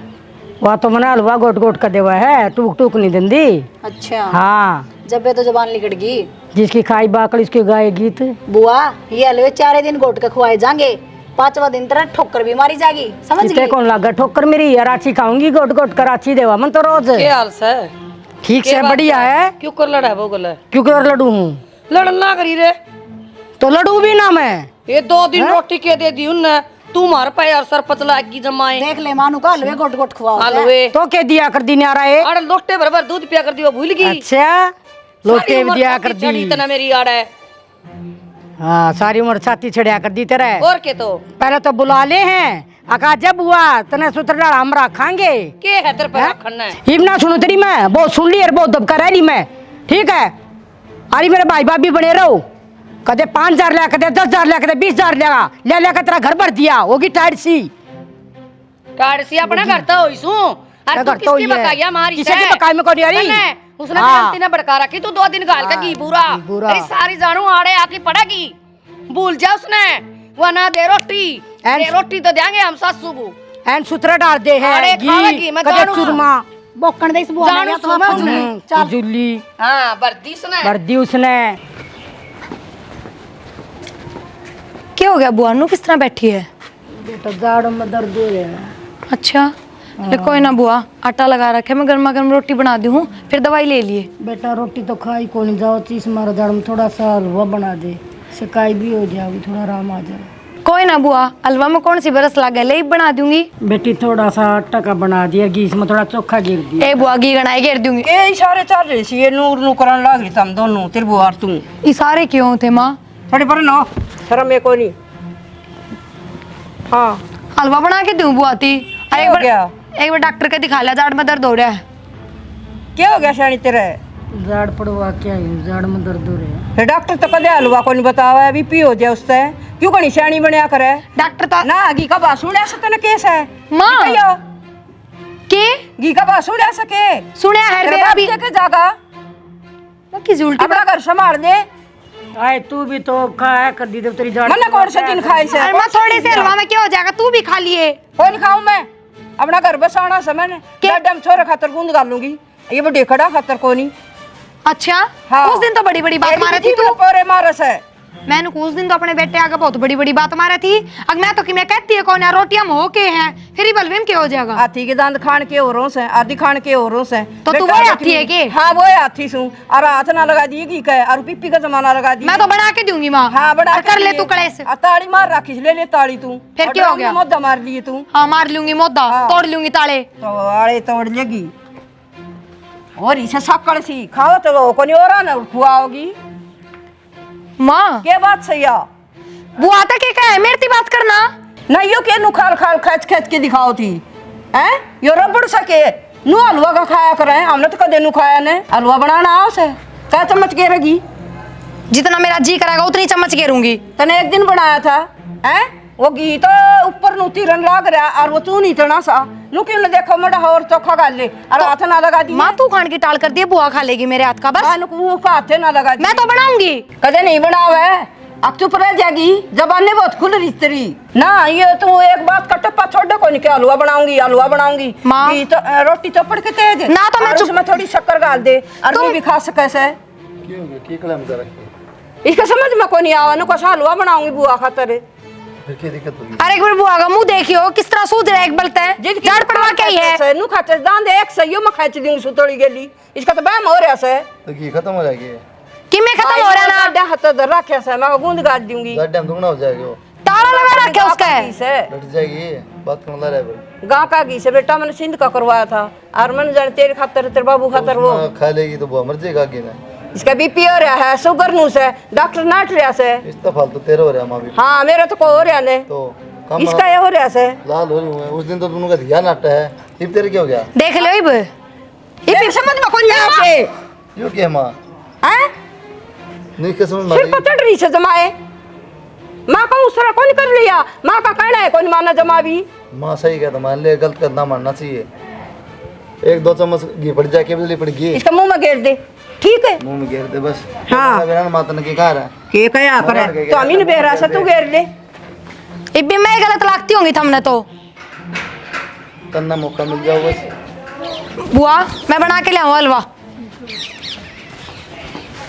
वह तो मना हलवा गोट गोट कर देवा है टूक टूक नहीं देंदी। अच्छा हाँ जब तो जबान लिकट गई जिसकी खाई बाकड़ उसकी गाय गीत। बुआ ये हलवे 4 दिन गोट के खुआए जाएंगे 5वां दिन तरह ठोकर भी मारी जाएगी समझ इतने गई। कौन लगा ठोकर मेरी राची खाऊंगी गोट गोट कर राची देवा मन तो रोज क्या हाल से ठीक से बढ़िया है क्यों कर लड़ा है वो गला क्योंकि और लड्डू हूँ लड़न ना करी रे तो लड्डू भी ना मैं ये 2 दिन रोटी के दे दी उनने तू मार पाए और सर पतला की जमाए देख ले मानू का हलवे गोट गोट खुआ हलवे तो के दिया कर दी आ रहा है। अरे लोटे भर दूध पिया कर दी वो भूल गई। अच्छा लोटे भी दिया कर दी इतना मेरी आड़ है हाँ सारी उम्र छाती छड़िया कर दी तेरा और के तो पहले तो बुला ले हैं अका जब हुआ तने सूत्र हम रखांगे के है तेरे पे रखना है इब ना सुनो तेरी मैं बहुत सुन ली और बहुत दबका रही मैं ठीक है। अरे मेरे भाई बाप भी बने रहो कदे 5,000 लिया कदे 10,000 लिया कदे 20,000 लिया ले कर तेरा घर भर दिया होगी टाइट सी कार्ड सी अपना करता हो इसू अरे तू किसकी बकाया मारी किसी की बकाई में कोनी यारी उसने क्रांति ने भड़का रखी तू 2 दिन गाल का घी पूरा अरे सारी जानू आड़े आके पड़ेगी भूल जा उसने वो ना दे रोटी तो देंगे हम सासू को एन सूत्र डाल दे है अरे खावेगी मैं कदे जानू चूरमा बोकण दे इस बुआ ने चल जुल्ली हां वर्दी उसने वर्दी उसने। क्या हो गया बुआ नू किस तरह बैठी है? बेटा जाड़ में दर्द हो रहा है। अच्छा ले कोई ना बुआ आटा लगा रखे मैं गर्मा गर्म रोटी बना दी हूँ फिर दवाई ले लिए। बेटा रोटी तो खाई को नहीं जाओ चीज मारा जाड़ में थोड़ा सा हलवा बना दे सिकाई भी हो जाएगी थोड़ा आराम आ जाए। कोई ना बुआ हलवा में कौन सी बरस लग गई ले बना दूंगी। बेटी थोड़ा सा आटा का बना दिया घी में थोड़ा चोखा गिर दिया। ए बुआ घी गणाई घेर दूंगी। ए इशारे चल रही सी ये नूर नू करन लाग रही तुम दोनों तेरे बुआ और तू इशारे क्यों थे माँ? थोड़े पर ना शर्म में कोई नहीं। हाँ हलवा बना के दूं बुआ ती क्या हो गया? एक बार डॉक्टर के दिखा लिया जाड़ में दर्द हो रहा है। क्या हो गया शानी तेरे जाड़ पड़वा क्या है जाड़ में दर्द हो रहा है। फिर डॉक्टर तो कदे हलवा को नहीं बतावा अभी पी हो जाए उससे क्यों कहीं शानी बनया करे डॉक्टर तो ना घी का बात सुने से तने केस है माँ के घी का बात सुने सके सुने है तेरे मेरा बाप भी के जागा किसी उल्टी अपना घर संभाल दे। आए तू भी तो खाया कर दी तो तेरी जान मन्ना कौन से दिन खाए से? अरे माँ थोड़े से हलवा में क्या हो जाएगा, तू भी खा लिए। कौन खाऊं मैं? अपना घर बसाना समय ने डम छोरे खातर गूंद कर लूंगी, ये बड़े खड़ा खातर कोनी। अच्छा हाँ। उस दिन तो बड़ी बड़ी बात मारे थी तू। पोरे मारस है। मैंने उस दिन तो अपने बेटे आगे बहुत बड़ी बड़ी बात मारे थी। अब मैं तो कि मैं कहती है कौन है रोटियां हो के हैं, फिर ही बलवीम के हो जाएगा। हाथी के दांत खान के औरों से, आदि खान के औरों से। तो तू वो हाथी है के? हाँ वो हाथी सू। और हाथ ना लगा दी की कहे, और पिप्पी का जमाना लगा दी। मैं तो बना के दूंगी माँ। हाँ बड़ा कर ले तू कड़े से। ताली मार रखी, ले ले ताली तू। फिर क्या हो गया? मोदा मार लिए तू। हाँ मार लूंगी मोदा, तोड़ लूंगी ताले। तो आड़े तोड़ लेगी और इसे शक्कर सी खाओ तो कोनी और ना खुआओगी। माँ क्या बात सही है? बुआ तक क्या है, मेरी बात करना नहीं यो के नु खाल खाल खच खच के दिखाओ थी हैं? यो रबड़ सके नु हलवा का खाया करे, हमने तो कदे नु खाया ने। हलवा बनाना आओ से क्या चम्मच घेरेगी? जितना मेरा जी करेगा उतनी चम्मच घेरूंगी। तने एक दिन बनाया था हैं, वो घी तो ऊपर नु तीरन लाग रहा और वो तू नहीं तना सा नु क्यों न देखो मड़ा और चोखा गाल ले और हाथ ना लगा दी। माँ तू खान की टाल कर दिए, बुआ खा लेगी मेरे हाथ का बस। नु को हाथ ना लगा दी। मैं तो बनाऊंगी। कदे नहीं बनावे, अब चुप रह जाएगी, जबाने बहुत खुल रही तेरी ना। ये तू एक बात का टप्पा छोड़ दे कोनी के हलवा बनाऊंगी हलवा बनाऊंगी। माँ। घी तो रोटी चौपड़ के तेज ना तो मैं और चुप- उसमें थोड़ी शक्कर डाल दे और तू भी खा सके से। क्यों की कलम जरा इसका समझ में कोनी आवा नु कसा हलवा बनाऊंगी बुआ खातर। फिर क्या दिक्कत होगी? अरे एक बार बुआ का मुंह देखियो किस तरह सूझ रहा है, एक बलता है जड़ पड़वा के ही है। नु खाते दान दे एक सही में खाच दूंगी सुतोड़ी गेली, इसका तो बैम हो रहा से तो घी खत्म हो जाएगी, कि मैं खत्म हो रहा ना। डा हाथ धर रखे से मैं गूंद गाड़ दूंगी। टाइम दुगना हो जाएगा, वो ताला लगा रखे उसका है। से बैठ जाएगी बात करना रहे पर। गाँव का घी से बेटा मैंने सिंध का करवाया था और मैंने जाने तेरे खातर तेरे बाबू खातर वो खा लेगी तो वो मर जाएगा आगे ना। इसका बीपी हो रहा है, शुगर नूस है, डॉक्टर नाट रहा से। इस तो फालतू तेरा हो रहा माँ भी हाँ मेरा तो को हो रहा ने, तो कम इसका ये हो रहा से। लाल हो रही हूँ उस दिन तो दोनों का ध्यान हटा है, इब तेरे क्या हो गया? देख लो इब ये फिर समझ में कौन नहीं आके यो क्या माँ हैं? नहीं क्या समझ सिर मारी? पर चढ़ रही से जमाए माँ को उस तरह कौन कर लिया? माँ का कहना है कौन माना जमा भी। माँ सही कहता, मान ले गलत करना मानना चाहिए। एक दो चम्मच घी पड़ जाए, केवल पड़ गई इसका मुंह में घेर दे, ठीक है? मुंह में घेर दे बस। हाँ। मेरा माता ने क्या रहा के कया करे तो अमीन बेरा से तू घेर ले। इब भी मैं गलत लगती होंगी हमने तो। तन्ना मौका मिल जाओ बस। बुआ मैं बना के ले आऊँ हलवा।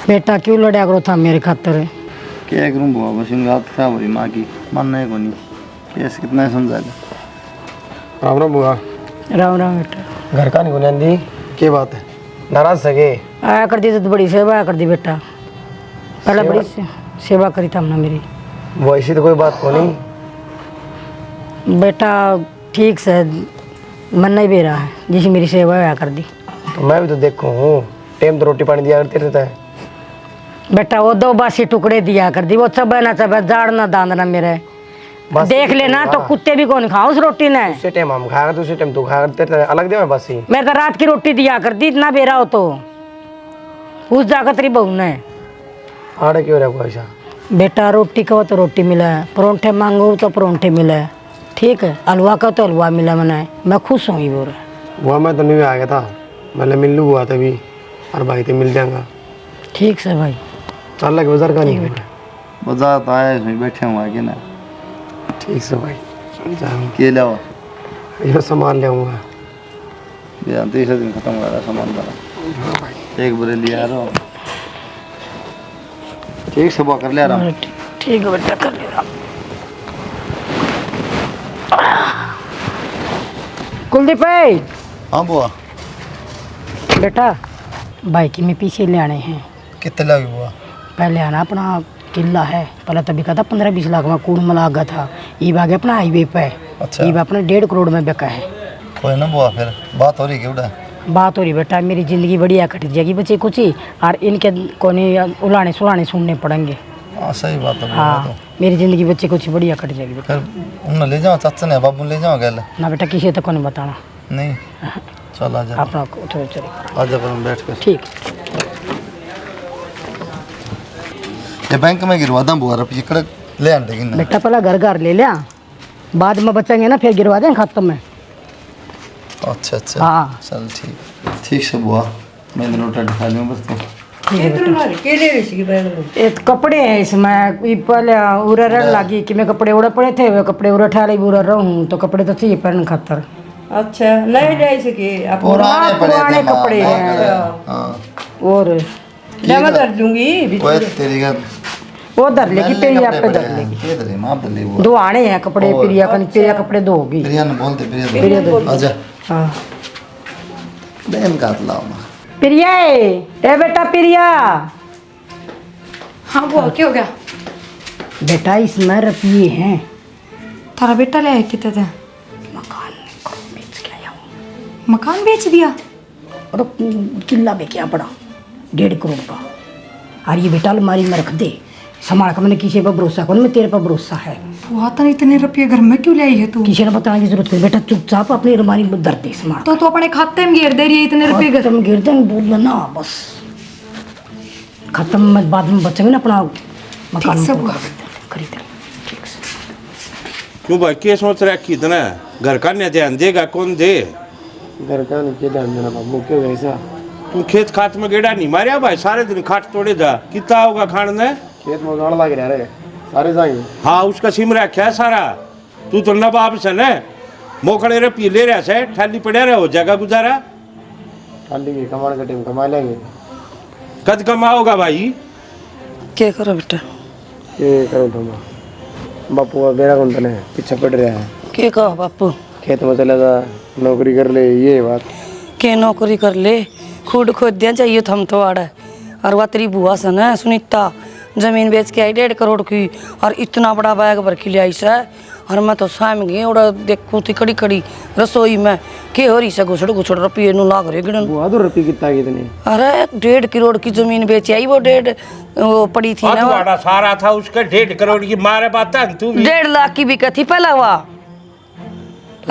बेटा क्यों लड़ा करो था मेरे खातर? क्या करूँ बुआ, बस इनकी हालत खराब हो रही माँ की, मानना है को नहीं। कैसे कितना समझा ले। राम राम बुआ। राम राम बेटा। घर का नहीं गुनांदी, क्या बात है? नाराज सके? आया कर दी तो बड़ी सेवा कर दी बेटा, पहले बड़ी सेवा करी था हमने मेरी। वो ऐसी तो कोई बात को नहीं बेटा ठीक से मन नहीं भी रहा है, जिसे मेरी सेवा आया कर दी। तो मैं भी तो देखूँ हूँ, टाइम तो रोटी पानी दिया करते रहता है। बेटा वो 2 बासी टुकड़े दिया कर दी, वो चबे ना चबे जाड़ ना दांद ना मेरे बस देख लेना तो कुत्ते भी कौन खाओ उस रोटी ने। उसी टाइम हम खाएगा तो उसी टाइम तू खाएगा, तेरे अलग दे मैं बस ही। मैं तो रात की रोटी दिया कर दी, इतना बेरा हो तो पूछ जाकर तेरी बहू ने। आड़े क्यों रहा ऐसा? बेटा रोटी का तो रोटी मिला है, परोंठे मांगू तो परोंठे मिला है, ठीक है, हलवा का तो हलवा मिला मना, मैं खुश हूँ बोल रहा। वो मैं तो नहीं आ गया था, मैंने मिल लू हुआ तभी और भाई तो मिल जाएगा। ठीक से भाई चल लगे बाजार का नहीं बेटा। बाजार तो आया इसमें बैठे हुआ आगे ना। ठीक से भाई जाऊँ, के लाओ ये सामान ले आऊँगा। यार 30 दिन खत्म हो रहा सामान वाला, एक बुरे लिया रहा ठीक से कर ले रहा हूँ। ठीक है बेटा कर ले रहा। कुलदीप भाई। हाँ बुआ। बेटा भाई की मैं पीछे ले आने हैं। कितने लगी बुआ? पहले आना अपना किला है, पहले तभी कहा था 15-20 लाख में कूड़ मला गया था, ये भागे अपना हाईवे पे। अच्छा। ये अपना 1.5 करोड़ में बिका है। कोई ना बुआ, फिर बात हो रही क्यों? बात हो रही बेटा, मेरी जिंदगी बढ़िया कट जाएगी बच्चे कुछ ही, और इनके कोने उलाने सुलाने सुनने पड़ेंगे। हाँ सही बात है। हाँ मेरी जिंदगी बच्चे कुछ बढ़िया कट जाएगी बेटा। फिर उन्हें ले जाओ, चाचा ने बाबू ले जाओ गल। ना बेटा किसी तक को नहीं बताना। नहीं चल आ जा, अपना थोड़ा चले आ जा पर बैठ कर। ठीक। ये बैंक में गिरवा दा बुआ, रुपये कड़क ले आने देगी ना। बेटा पहला घर घर ले लिया, बाद में बचेंगे ना फिर गिरवा देंगे खाते में। अच्छा अच्छा हाँ चल ठीक ठीक से बुआ, मैं रोटी खा लूँ बस। तो ये तो कपड़े हैं इसमें। ये पहले उरा रड़ लगी कि मैं कपड़े उड़ा पड़े थे, वे कपड़े उड़ा ठा ली उड़ा रहूं, तो कपड़े तो चाहिए पहनने खातर। अच्छा नहीं ले सके पुराने कपड़े हैं। और मैं धर दूंगी वो धर लेगी, प्रिया पे धर लेगी। दो आने हैं कपड़े, प्रिया का प्रिया कपड़े दो होगी। प्रिया ने बोलते प्रिया दो। आजा हाँ बहन का लाओ ना। प्रिया ए बेटा प्रिया। हाँ बुआ क्या हो गया? बेटा इसमें रुपये हैं। थारा बेटा ले आया कितने थे? मकान बेच दिया? और किला में क्या पड़ा 1.5 करोड़ का। और ये बेटा अलमारी में रख दे, संभाल कर। मैंने किसी पर भरोसा कौन, मैं तेरे पर भरोसा है। बुआ तो इतने रुपये घर में क्यों ले आई है तू? किसी ने बताने की जरूरत नहीं बेटा, चुपचाप अपनी अलमारी में धर दे संभाल। तो अपने खाते में घेर दे रही है इतने रुपये घर तुम गिर देंगे बोल ना, बस खत्म में बाद में बचेंगे ना अपना मकान खरीद। ठीक से क्यों भाई क्या सोच रहा है कि इतना घर का नहीं ध्यान देगा कौन दे? घर का नहीं ध्यान देना बाबू, क्यों ऐसा? तू खेत खात में गेड़ा नहीं मारिया भाई? सारे दिन खाट तोड़े जा, कितना होगा खान ने? खेत में गाड़ लग रहा है सारे जाएंगे। हाँ उसका सिम रखा है सारा। तू तो नवाब से न मोखड़े रे पी ले रहा से ठाली पड़े रहे हो जगह गुजारा। ठाली की कमाने का टाइम कमा लेंगे। कद कमाओगा भाई? क्या करो बेटा? ये करो तुम बापू मेरा कौन तने पीछे पड़ रहा है। क्या कहो बापू? खेत में चले जा, नौकरी कर ले, ये बात। के नौकरी कर ले, खुद खोद दिया चाहिए थम तो आड़ा। और वह तेरी बुआ से न सुनीता जमीन बेच के आई 1.5 करोड़ की, और इतना बड़ा बैग भर के ले आई से। और मैं तो शाम गई और देखू थी कड़ी कड़ी रसोई में के हो रही से घुसड़ रुपये नु लाग रहे गिनन। बुआ तो रुपये कितना कितने? अरे 1.5 करोड़ की जमीन बेची आई, वो 1.5 वो पड़ी थी ना। तुम्हारा सारा था उसके 1.5 करोड़ की मारे बात है तू भी। 1.5 लाख की बिका थी पहला हुआ।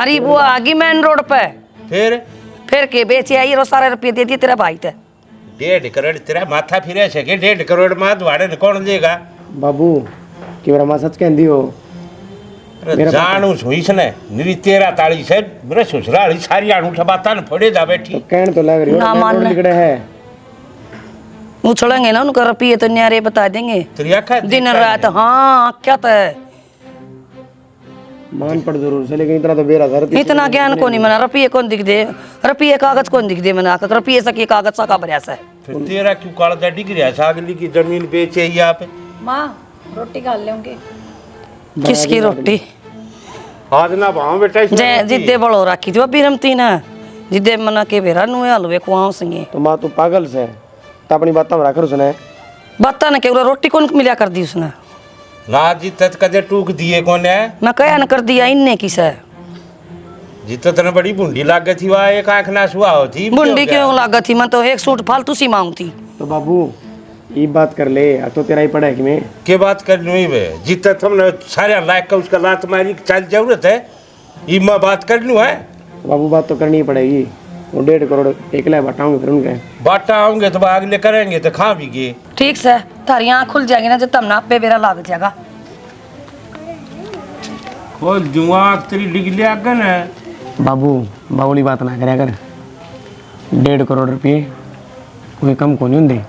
अरे बुआ आ गई मेन रोड पे, फिर के बेचे आई और सारे रुपये दे दिए तेरा भाई थे। 1.5 करोड़ तेरा माथा फिरे से के 1.5 करोड़ में दुआड़े ने कौन देगा? बाबू कि मेरा मां सच कहती हो। जानू सुईस ने निरी तेरा ताली से मेरे ससुराली सारी आणू बाता न फोड़े जा बैठी। कहने तो लग रही ना मान निकले है उछलेंगे ना उनका रुपये तो न्यारे बता देंगे तेरी आँखें दिन रात। हाँ क्या तो है, मान पड़ जरूर से, लेकिन इतना तो बेरा था। इतना ज्ञान को नहीं मना। रुपये कौन दिख दे, रुपये कागज कौन दिख दे मना कर, रुपये सके कागज सा का भरिया सा। फिर तेरा क्यों काला डिग्री है? सागली की जमीन बेचे ही आप। माँ रोटी खा लेंगे? किसकी रोटी? आज ना भाव बेटा जय जिद्दे बड़ो रखी थी अभी रमती ना, जिद्दे मना के बेरा नुए हलवे कुआं सिंगे। तो माँ तू पागल से तो अपनी बात में रखर उसने बता ना के रोटी कौन मिला कर दी उसने? ना जीतत कदे टूक दिए कौन है? मैं कया न कर दिया इनने किस है। जीतत ने बड़ी बुंडी लाग गई थी, वहाँ एक आँख ना सुहा होती। बुंडी क्यों लागत थी? मैं तो एक सूट फालतू सी मांग थी। तो बाबू ये बात कर ले, अब तो तेरा ही पड़ा है कि मैं के बात कर लूँ वे जीतत हमने सारे लायक का उसका लात मारी चल जरूरत है ये मैं बात कर लूँ है। बाबू बात तो करनी ही पड़ेगी। वो 1.5 करोड़ एकला बांटाऊंगे फिर उनके बाटा आऊंगे तो अगले करेंगे तो खा भी गए। ठीक से थारी आँख खुल जाएगी ना जब तब ना पे बेरा लाग जाएगा। खोल जुआ तेरी डिगली आगन है। बाबू बाबूली बात ना करे कर। 1.5 करोड़ रुपये कोई कम को नहीं होंगे।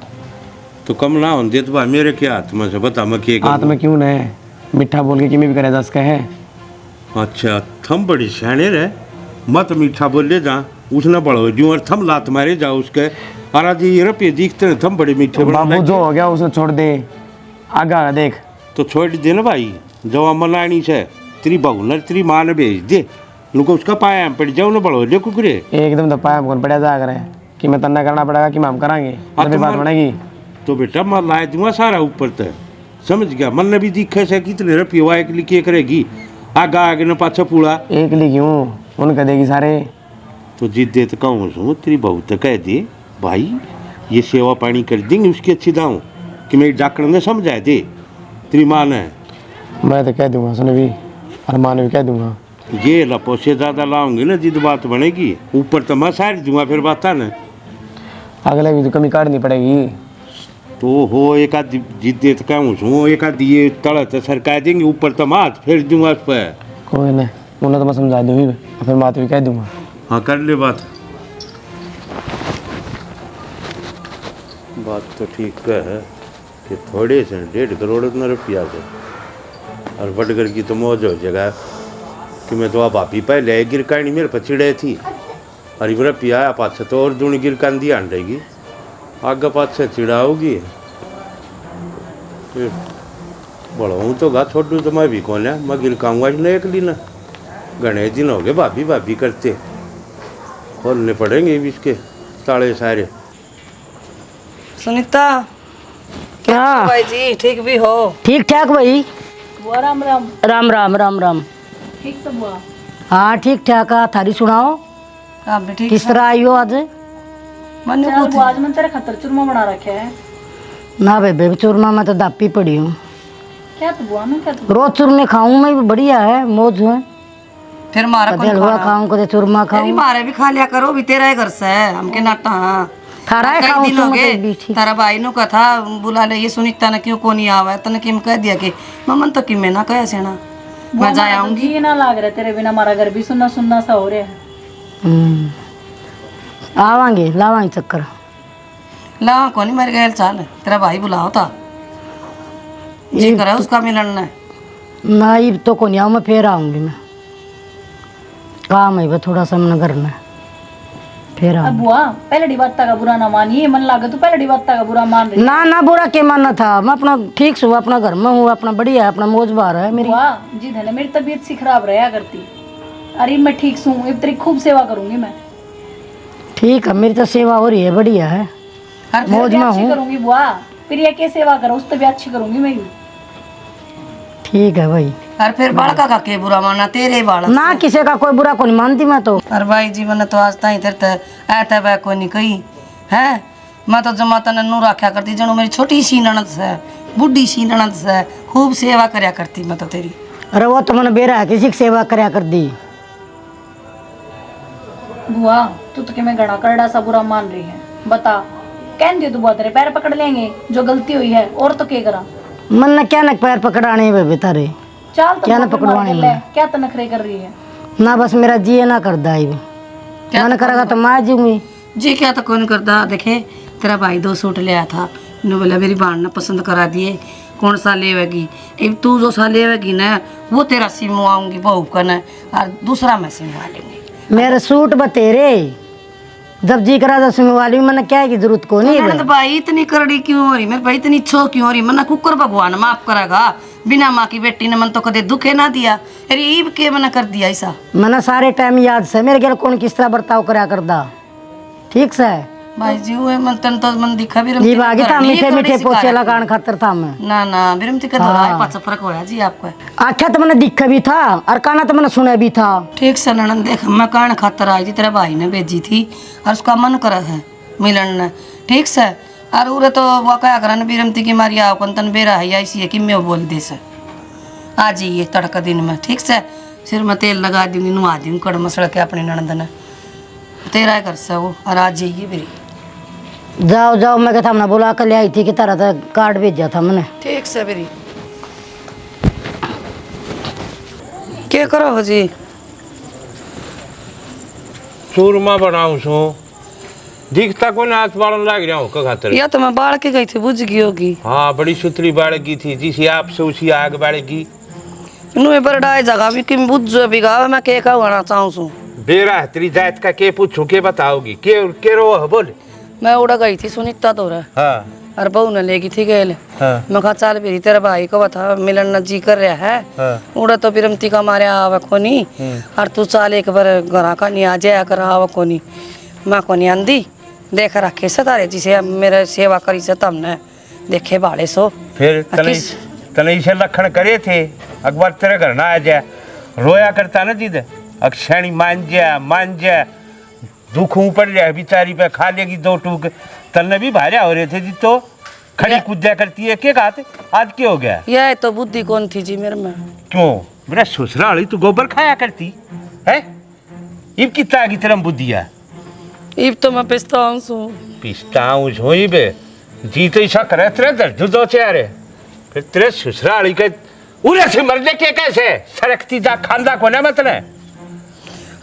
तो कम ना होंगे तो भाई मेरे क्या हाथ में से बता मैं क्या हाथ में क्यों न मीठा बोल के कि मैं भी करे दस का है। अच्छा थम बड़ी सियाने रहे मत मीठा बोल ले जा उसने बड़ो जो और थम लात मारे जा उसके और जी ये रुपये दिखते हैं थम बड़े मीठे बाबू जो हो गया उसे छोड़ दे, आगा देख। तो छोड़ दे ना भाई जवा मनानी से तेरी बहू ने तेरी माँ ने भेज दे उनको उसका पाया पड़ जाओ ना बड़ो ले कुकरे एकदम तो पाया कौन पड़ा जा करे कि मैं तन्ना करना पड़ेगा कि हम कराएंगे तभी बात बनेगी। तो बेटा मैं ला दूंगा सारा ऊपर तक समझ गया मन ने भी दिखे से कितने रुपये हुआ एक लिखे करेगी आगा आगे न पाछा पूरा एक ली क्यों उनका देगी सारे। तो जिद दे तो कहूँ सुन तेरी बहू तो कह दे भाई ये सेवा पानी कर देंगे उसकी अच्छी दाऊँ कि मेरी डॉक्टर ने समझाए दे तेरी माँ ने। मैं तो कह दूंगा सुन भी और माँ ने भी कह दूंगा। ये लपो से ज़्यादा लाऊंगी ना जिद बात बनेगी ऊपर तो मैं सारी दूंगा फिर बात है ना अगले भी तो कमी काटनी पड़ेगी। तो हो एक आध जिद दे तो कहूँ सुन एक आध ये तड़ा तो सरकार देंगे ऊपर तो मैं हाथ फेर दूंगा उस पर। कोई नहीं उन्हें तो मैं समझा दूंगी फिर माँ तो भी कह दूंगा। हाँ कर ले बात बात तो ठीक है कि थोड़े से 1.5 करोड़ रुपया से और बटगर की तो मौज हो जाएगा कि मैं तो आप भाभी पहले गिरकानी मेरे पर चिड़े थी और इबरा पिया पास तो और दूनी गिरकान दी आंडेगी आगे पास से चिड़ाओगी फिर बड़ा हूँ तो गा छोड़ू तो मैं भी कौन है मैं गिरकाऊंगा ही नहीं अकली ना गणेश दिन हो गए भाभी भाभी करते खोलने पड़ेंगे भी इसके ताले सारे। सुनीता क्या भाई जी ठीक भी हो? ठीक ठाक भाई। बुआ राम राम। राम राम राम राम। ठीक सब बुआ? हाँ ठीक ठाक है। थारी सुनाओ आप भी ठीक? किस तरह आई हो आज? मनु चल बुआ आज मैंने तेरे खतर चूरमा बना रखे है। ना बेबे चूरमा में तो दापी पड़ी हूँ। क्या तो बुआ मैं क्या तो रोज चूरमे खाऊं मैं भी बढ़िया है मौज है। फिर मारा कदे हलवा खाऊं कदे चूरमा तेरी खाऊं। मारे भी खा लिया करो भी तेरा ही घर से है हमके नाटा। हाँ थारा है कई खाऊं दिन तो हो मतलब गए भी ठीक। तारा भाई नु कथा बुला ले ये सुनीता ने क्यों कोनी आवा तने किम कह दिया कि ममन तो कि मैं ना कहे सेना मैं जा आऊंगी। ये ना लाग रहा तेरे बिना हमारा घर भी सुनना सुनना सा हो रहा है। आवांगे लावांगे चक्कर। ला कोनी मेरे गैल चाल तेरा भाई बुलाओ था जी करे उसका मिलन ना ना ये तो को नहीं आऊँ मैं फिर आऊंगी मैं। काम है थोड़ा सा मन करना है फिर अब आऊंगी। बुआ पहले बात का बुरा ना मानिए मन लागे तो पहले बात का बुरा मान रही ना ना बुरा के मानना था मैं अपना ठीक से हूँ अपना घर में हूँ अपना बढ़िया है अपना मौज बार है मेरी। बुआ जी धने मेरी तबीयत सी खराब रहा करती। अरे मैं ठीक हूँ अब तेरी खूब सेवा करूंगी मैं। ठीक है मेरी तो सेवा हो रही है बढ़िया है हर मौज में अच्छी हूँ। करूंगी बुआ फिर ये क्या सेवा करो उस तो भी अच्छी करूंगी मैं भी। ठीक है भाई। और फिर बालका का के बुरा माना तेरे बालक ना किसी का कोई बुरा को नहीं मानती मैं तो। और भाई जीवन तो आज ताई तेरे ऐता वह कोई नहीं कही है मैं तो जमाता ने नू रखा करती जनो मेरी छोटी सी ननद से बुढ़ी सी ननद से खूब सेवा करया करती मैं तो तेरी। अरे वो तो मैंने बेरा है किसी की सेवा करया कर दी। बुआ तू तो कि मैं घड़ा करड़ा सा बुरा मान रही है बता कह दियो तू बुआ तेरे पैर पकड़ लेंगे जो गलती हुई है और तो क्या करा। मन ने क्या न पैर पकड़ाने बेबे तारे चाल तो क्या ना बुआ फिर पकड़वाने मार के ले, क्या तो नखरे कर रही है। ना बस मेरा जी ना कर दा मन करेगा तो मैं जीऊंगी। जी क्या तो कौन करता देखे तेरा भाई 2 सूट ले आया था ने बोला मेरी बहन ने पसंद करा दिए कौन सा लेवेगी अब तू जो सा लेवेगी ना वो तेरा सिमवाऊंगी बहू का न और दूसरा मैं सिमवा लूंगी। मेरे सूट बतेरे जब जी करा दस में वाली मैंने क्या की जरूरत को नहीं ननद भाई इतनी करड़ी क्यों हो रही मेरे भाई इतनी छो क्यों हो रही मना कुकर भगवान माफ करेगा बिना माँ की बेटी ने मन तो कदे दुखे ना दिया अरे ईब के मना कर दिया ऐसा। मैंने सारे टाइम याद से मेरे घर कौन किस तरह बर्ताव करा करदा ठीक से भाई जी वो मन तन तो मन दिखा भी जी बागी था मीठे मीठे पोचे लगान खातर था मैं। ना ना बिरमती का धोरा पाचा फर्क होया जी आपको आख्या तो मैंने दिखा भी था और काना तो मैंने सुना भी था। ठीक से ननद देख मैं कान खातर आई थी तेरे भाई ने भेजी थी और उसका मन करा है मिलन ने ठीक से और उरे तो वो क्या करन बिरमती की मारी आओ कन तन बेरा है ऐसी है कि मैं बोल दे से आ जाइए तड़का दिन में ठीक से सिर में तेल लगा दूंगी नुआ दूंगी कड़ मसड़ के अपनी ननद ने तेरा घर से वो और आ जाइए मेरी। जाओ जाओ मैं कहता हमने बुला कर ले आई थी कि तरह तो कार्ड भेजा था मैंने। ठीक से मेरी क्या करो हो जी चूरमा बनाऊं सो दिखता को ना हाथ बालन लाग रहा हूँ का खातर। या तो मैं बाढ़ के गई थी बुझ गई होगी। हाँ बड़ी सुतरी बाड़गी थी जिसी आपसे उसी आग बाड़गी नुए बरडाए जगह भी कि बुझ जो भी गावे मैं के का होना चाहूं सु बेरा है तेरी जात का के पूछूं के बताओगी के रो है बोल। मैं उड़ा गई थी सुनीता तो रहा हाँ और बहू ने लेगी थी गेल हाँ मैं कहा चल भी तेरा भाई को बता मिलन न जी कर रहा है हाँ उड़ा तो बिरमती का मारे आवा कोनी और तू चाल एक बार घर का नहीं आ जाया कर आवा कोनी मैं कोनी आंदी देख रखे से तारे जिसे मेरे सेवा करी से तमने देखे बाड़े सो फिर तने इसे लखन करे थे अकबर तेरे घर ना आ जाए रोया करता ना जिद अक्षणी मान जा दुख पड़ जाए बेचारी पे खा लेगी 2 टूक तन्ने भी भार्या हो रहे थे जी तो खड़ी कूदा करती है क्या कहते आज क्या हो गया। यह तो बुद्धि कौन थी जी मेरे में क्यों मेरा ससुराली तू गोबर खाया करती है इब कितना की तरह बुद्धिया इब तो मैं पिस्ताऊं सु पिस्ताऊं झोई बे जी तो ऐसा करे तेरे दर्द दो चारे फिर तेरे ससुराली के उरे से मरने के कैसे सरकती जा खांदा को ना मतने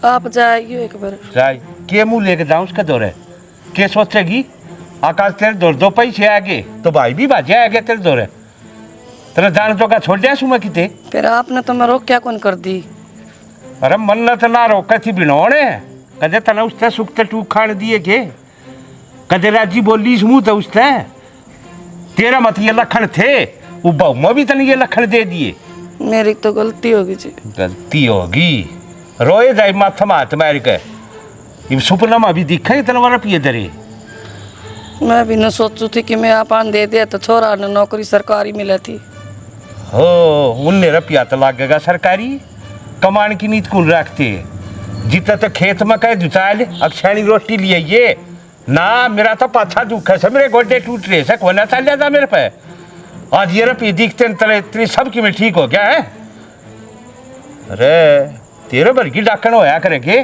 आप जाइए एक बार जाए के मुंह लेके जाऊं उसका दौरे के सोचेगी आकाश तेरे दौर 2 पैसे आगे तो भाई भी बाजे आगे तेरे दौरे तेरा जान तो का छोड़ दिया सुमा किते फिर आपने तो मैं रोक क्या कौन कर दी। अरे मन्नत ना रोका थी बिनोने कदे तना उसने सुखते टूक खान दिए के कदे राजी बोली इस मुंह तो उसने तेरा मत ये लखन थे वो बहुमा भी तने ये लखन दे दिए। मेरी तो गलती होगी जी। गलती होगी रोए जाए माथा मात मार के ये सपना में भी दिखा ही तलवार पिए दरे। मैं भी न सोचू थी कि मैं आपन दे दिया तो छोरा ने नौकरी सरकारी मिला थी। हो उनने रुपया तो लगेगा सरकारी कमान की नीत कौन रखते जितना तो खेत में कह दुचाल अक्षाणी रोटी लिए ये ना मेरा तो पाछा दुख है मेरे गोडे टूट रहे से कोना चल जाता मेरे पे आज ये रुपये दिखते तले तेरी सबकी में ठीक हो गया है। अरे तेरे भर की डाकन होया करेंगे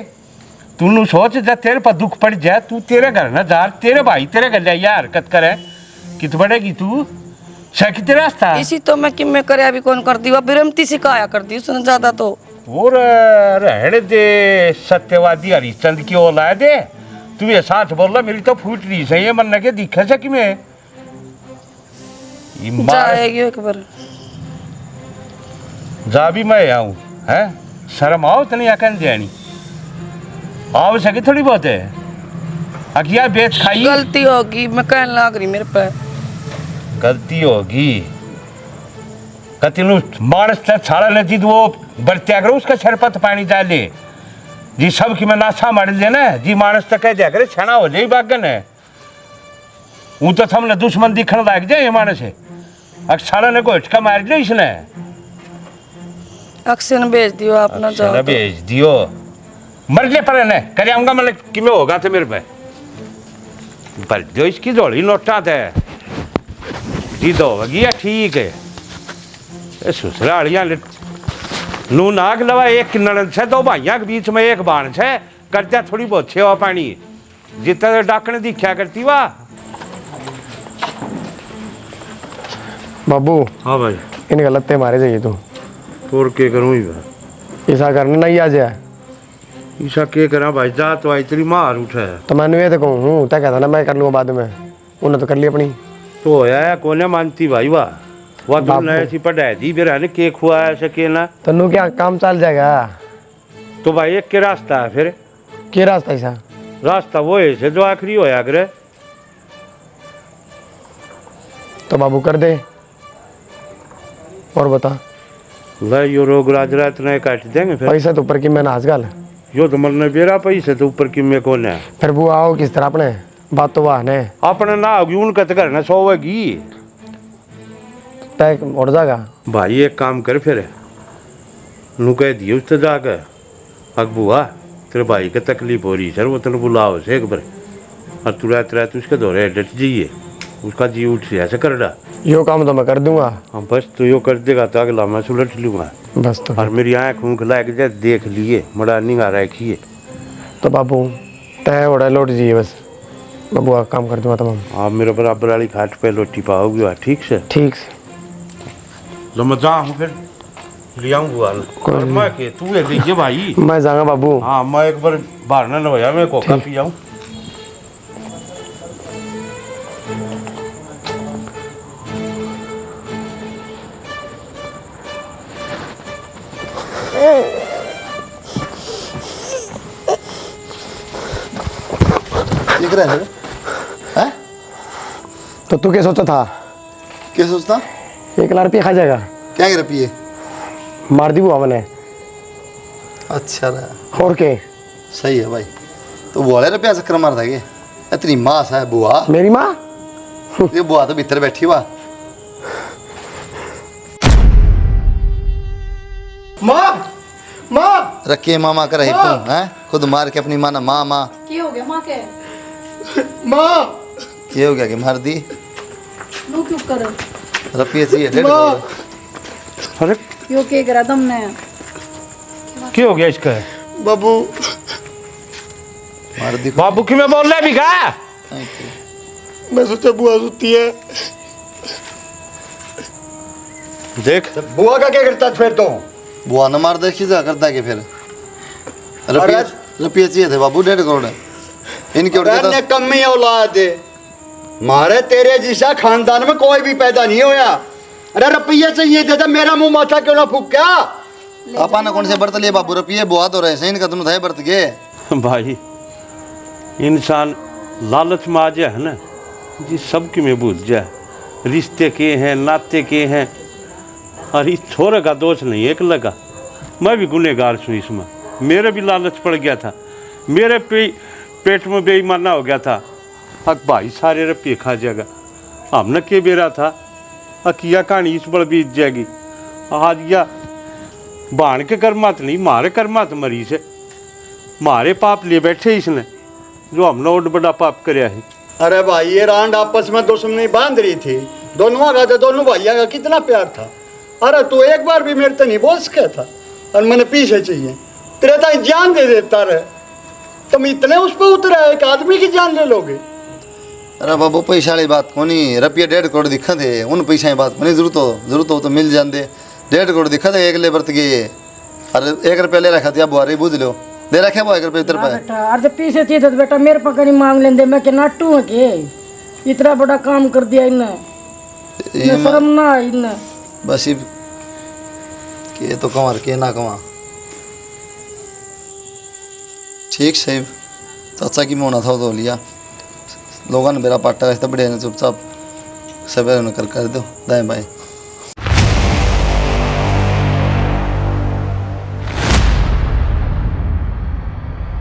तू सोच जब तेरे पर दुख पड़ जाए तू तेरे घर न जा तेरे भाई तेरे घर लिया हरकत करे कित बढ़ेगी तू शक तेरा रास्ता इसी तो मैं किम में करे अभी कौन कर दी वो बिरमती सिखाया कर दी उसने ज्यादा तो और रहने दे सत्यवादी हरिश्चंद की औलाद है तू ये साथ बोल रहा मेरी तो फूट रही सही है मन के दिखे से कि मैं जाएगी एक बार जा भी मैं आऊं है शर्म आओ तनी अकन देनी आओ सके थोड़ी बहुत है अकिया बेच खाई गलती होगी मैं कहने लग रही मेरे पे गलती होगी कतिनु मानस तक छाड़ा न जी वो बरत्या करो उसका सर पर पानी डाले जी सब की मैं नाशा मार दे ना जी मानस तक कह दिया करे छना हो जाए बागन है वो तो हमने दुश्मन दिखने लग जाए ये मानस है अक्षाड़ा ने को झटका मार दिया इसने अक्सर ने भेज दियो आप ना जाओ भेज दियो मर ले पर ने करे आऊंगा मतलब कि में होगा तो मेरे पे पर जो इसकी जोड़ी नोटा थे जी दो वगिया ठीक है ससुरालियां नू नाग लवा एक ननद से 2 भाइयों के बीच में एक बाण से करते थोड़ी बहुत सेवा पानी जितना डाकने दिखा करती वाह बाबू। हाँ भाई इन गलत मारे जाइए तू और के करूँ ऐसा करने नहीं आ जाए ईसा के करा भाई जा तो आई तेरी मार उठे तो मैंने ये तो कहूँ तय कहता ना मैं कर लूँगा बाद में उन्हें तो कर ली अपनी तो होया कोने मानती भाई वाह तो नए सी पढ़ाई दी बेरा ने के खुआया सके ना तनु क्या काम चल जाएगा तो भाई एक के रास्ता है फिर क्या रास्ता ऐसा रास्ता वो है से जो आखिरी होया करे तो बाबू कर दे और बता भाई यो रोग राज रात नहीं काट देंगे फिर पैसा तो ऊपर की मैं नाच गाल यो तो मरने बेरा पैसे तो ऊपर की में कौन है फिर वो आओ किस तरह अपने बात तो वाह ने अपने ना होगी उनका तो घर ना सोवेगी तय उड़ जाएगा भाई एक काम कर फिर नू कह दिए उससे जाकर अकबुआ तेरे भाई का तकलीफ हो रही सर वो तेने बुलाओ से एक बार और तू रात रात उसके दौरे डट जाइए उसका जी उठ से ऐसे कर डा यो काम तो मैं कर दूंगा हाँ बस तो यो कर देगा तो अगला मैं सुलट लूँगा बस तो और मेरी आँख ऊँख लाग जाए देख लिए मड़ा निगाह रखिए तो बाबू तय उड़ा लौट जाइए बस बाबू आ काम कर दूंगा तमाम आप मेरे बराबर वाली खाट पे लोटी पाओगे वहाँ ठीक से ठीक से लो मैं जाऊँ फिर ले आऊँगा मैं के तू है देखिए भाई मैं जाऊंगा बाबू हाँ मैं एक बार बाहर ना भैया मैं कोका पी जाऊँ देख रहे हैं हैं तो तू क्या सोचा था क्या सोचता 1 लाख रुपया खा जाएगा क्या कर पिए मार दी बुआ मैंने अच्छा रहा और के सही है भाई तो बोले रुपया चक्कर मार था इतनी मास है बुआ मेरी माँ ये बुआ तो भीतर बैठी हुआ माँ माँ रखिए मामा कर रही तुम हैं खुद मार के अपनी माँ ना माँ माँ की हो गया माँ के माँ ये हो गया कि मार दी नू चुप कर रुपये चाहिए 1.5 करोड़ अरे यो के करा तुमने क्या हो गया इसका बाबू मार दी बाबू की मैं बोल रहा भी का मैं सोचा बुआ सुती है देख बुआ का क्या करता फिर तो बुआ न मार दे खिजा करता कि फिर रुपये चाहिए थे बाबू 1.5 करोड़ इनके उड़ ने कम ही औलाद है मारे तेरे जैसा खानदान में कोई भी पैदा नहीं होया। अरे रुपये चाहिए थे तो मेरा मुंह माथा क्यों ना फूक क्या? आपा ने कौन से बर्त लिए बाबू? रुपये बुआ तो रहे इनका तुम थे बर्त गए भाई इंसान लालच में आ जाए है ना जी, सबकी में भूल जाए रिश्ते के हैं, नाते के हैं। और इस छोरे का दोष नहीं एक लगा, मैं भी गुनहगार हूँ इसमें। मेरे भी लालच पड़ गया था, मेरे पेट में बेईमाना हो गया था। अब भाई सारे रुपये खा जाएगा, हमने के बेरा था अकिया कहानी इस बड़ बीत जाएगी। आज या बाण के कर्मात नहीं, मारे कर्मात मरी से मारे पाप लिए बैठे इसने, जो हमने और बड़ा पाप कराया है। अरे भाई ये रांड आपस में दुश्मनी बांध रही थी, दोनों का तो दोनों भाइयों का कितना प्यार था। अरे तू एक बार भी मेरे तो नहीं बोल सका था और मैंने पीछे चाहिए तेरे ताई जान दे देता रहे। तुम इतने उस पर उतरे एक आदमी की जान ले लोगे? अरे बाबू पैसा वाली बात कोनी, रुपये 1.5 करोड़ दिखा थे, उन पैसा की बात कोनी। जरूरत हो तो मिल जाते। 1.5 करोड़ दिखा थे एक ले बरत गए। अरे 1 रुपया ले रखा था बुआरी बुझ लो, दे रखे वो 1 रुपये इधर पे। बेटा अरे पीछे थी तो बेटा मेरे पकड़ नहीं मांग लेंदे, मैं के नाटू है के इतना बड़ा काम कर दिया इन्हें, इन्हें शर्म ना आई इन्हें। बस के तो कमार के ना कमा। ठीक सही चाचा की मोना था तो लिया लोगों ने मेरा पाटा ऐसा बढ़िया चुपचाप सब कर दो दाएं बाएं।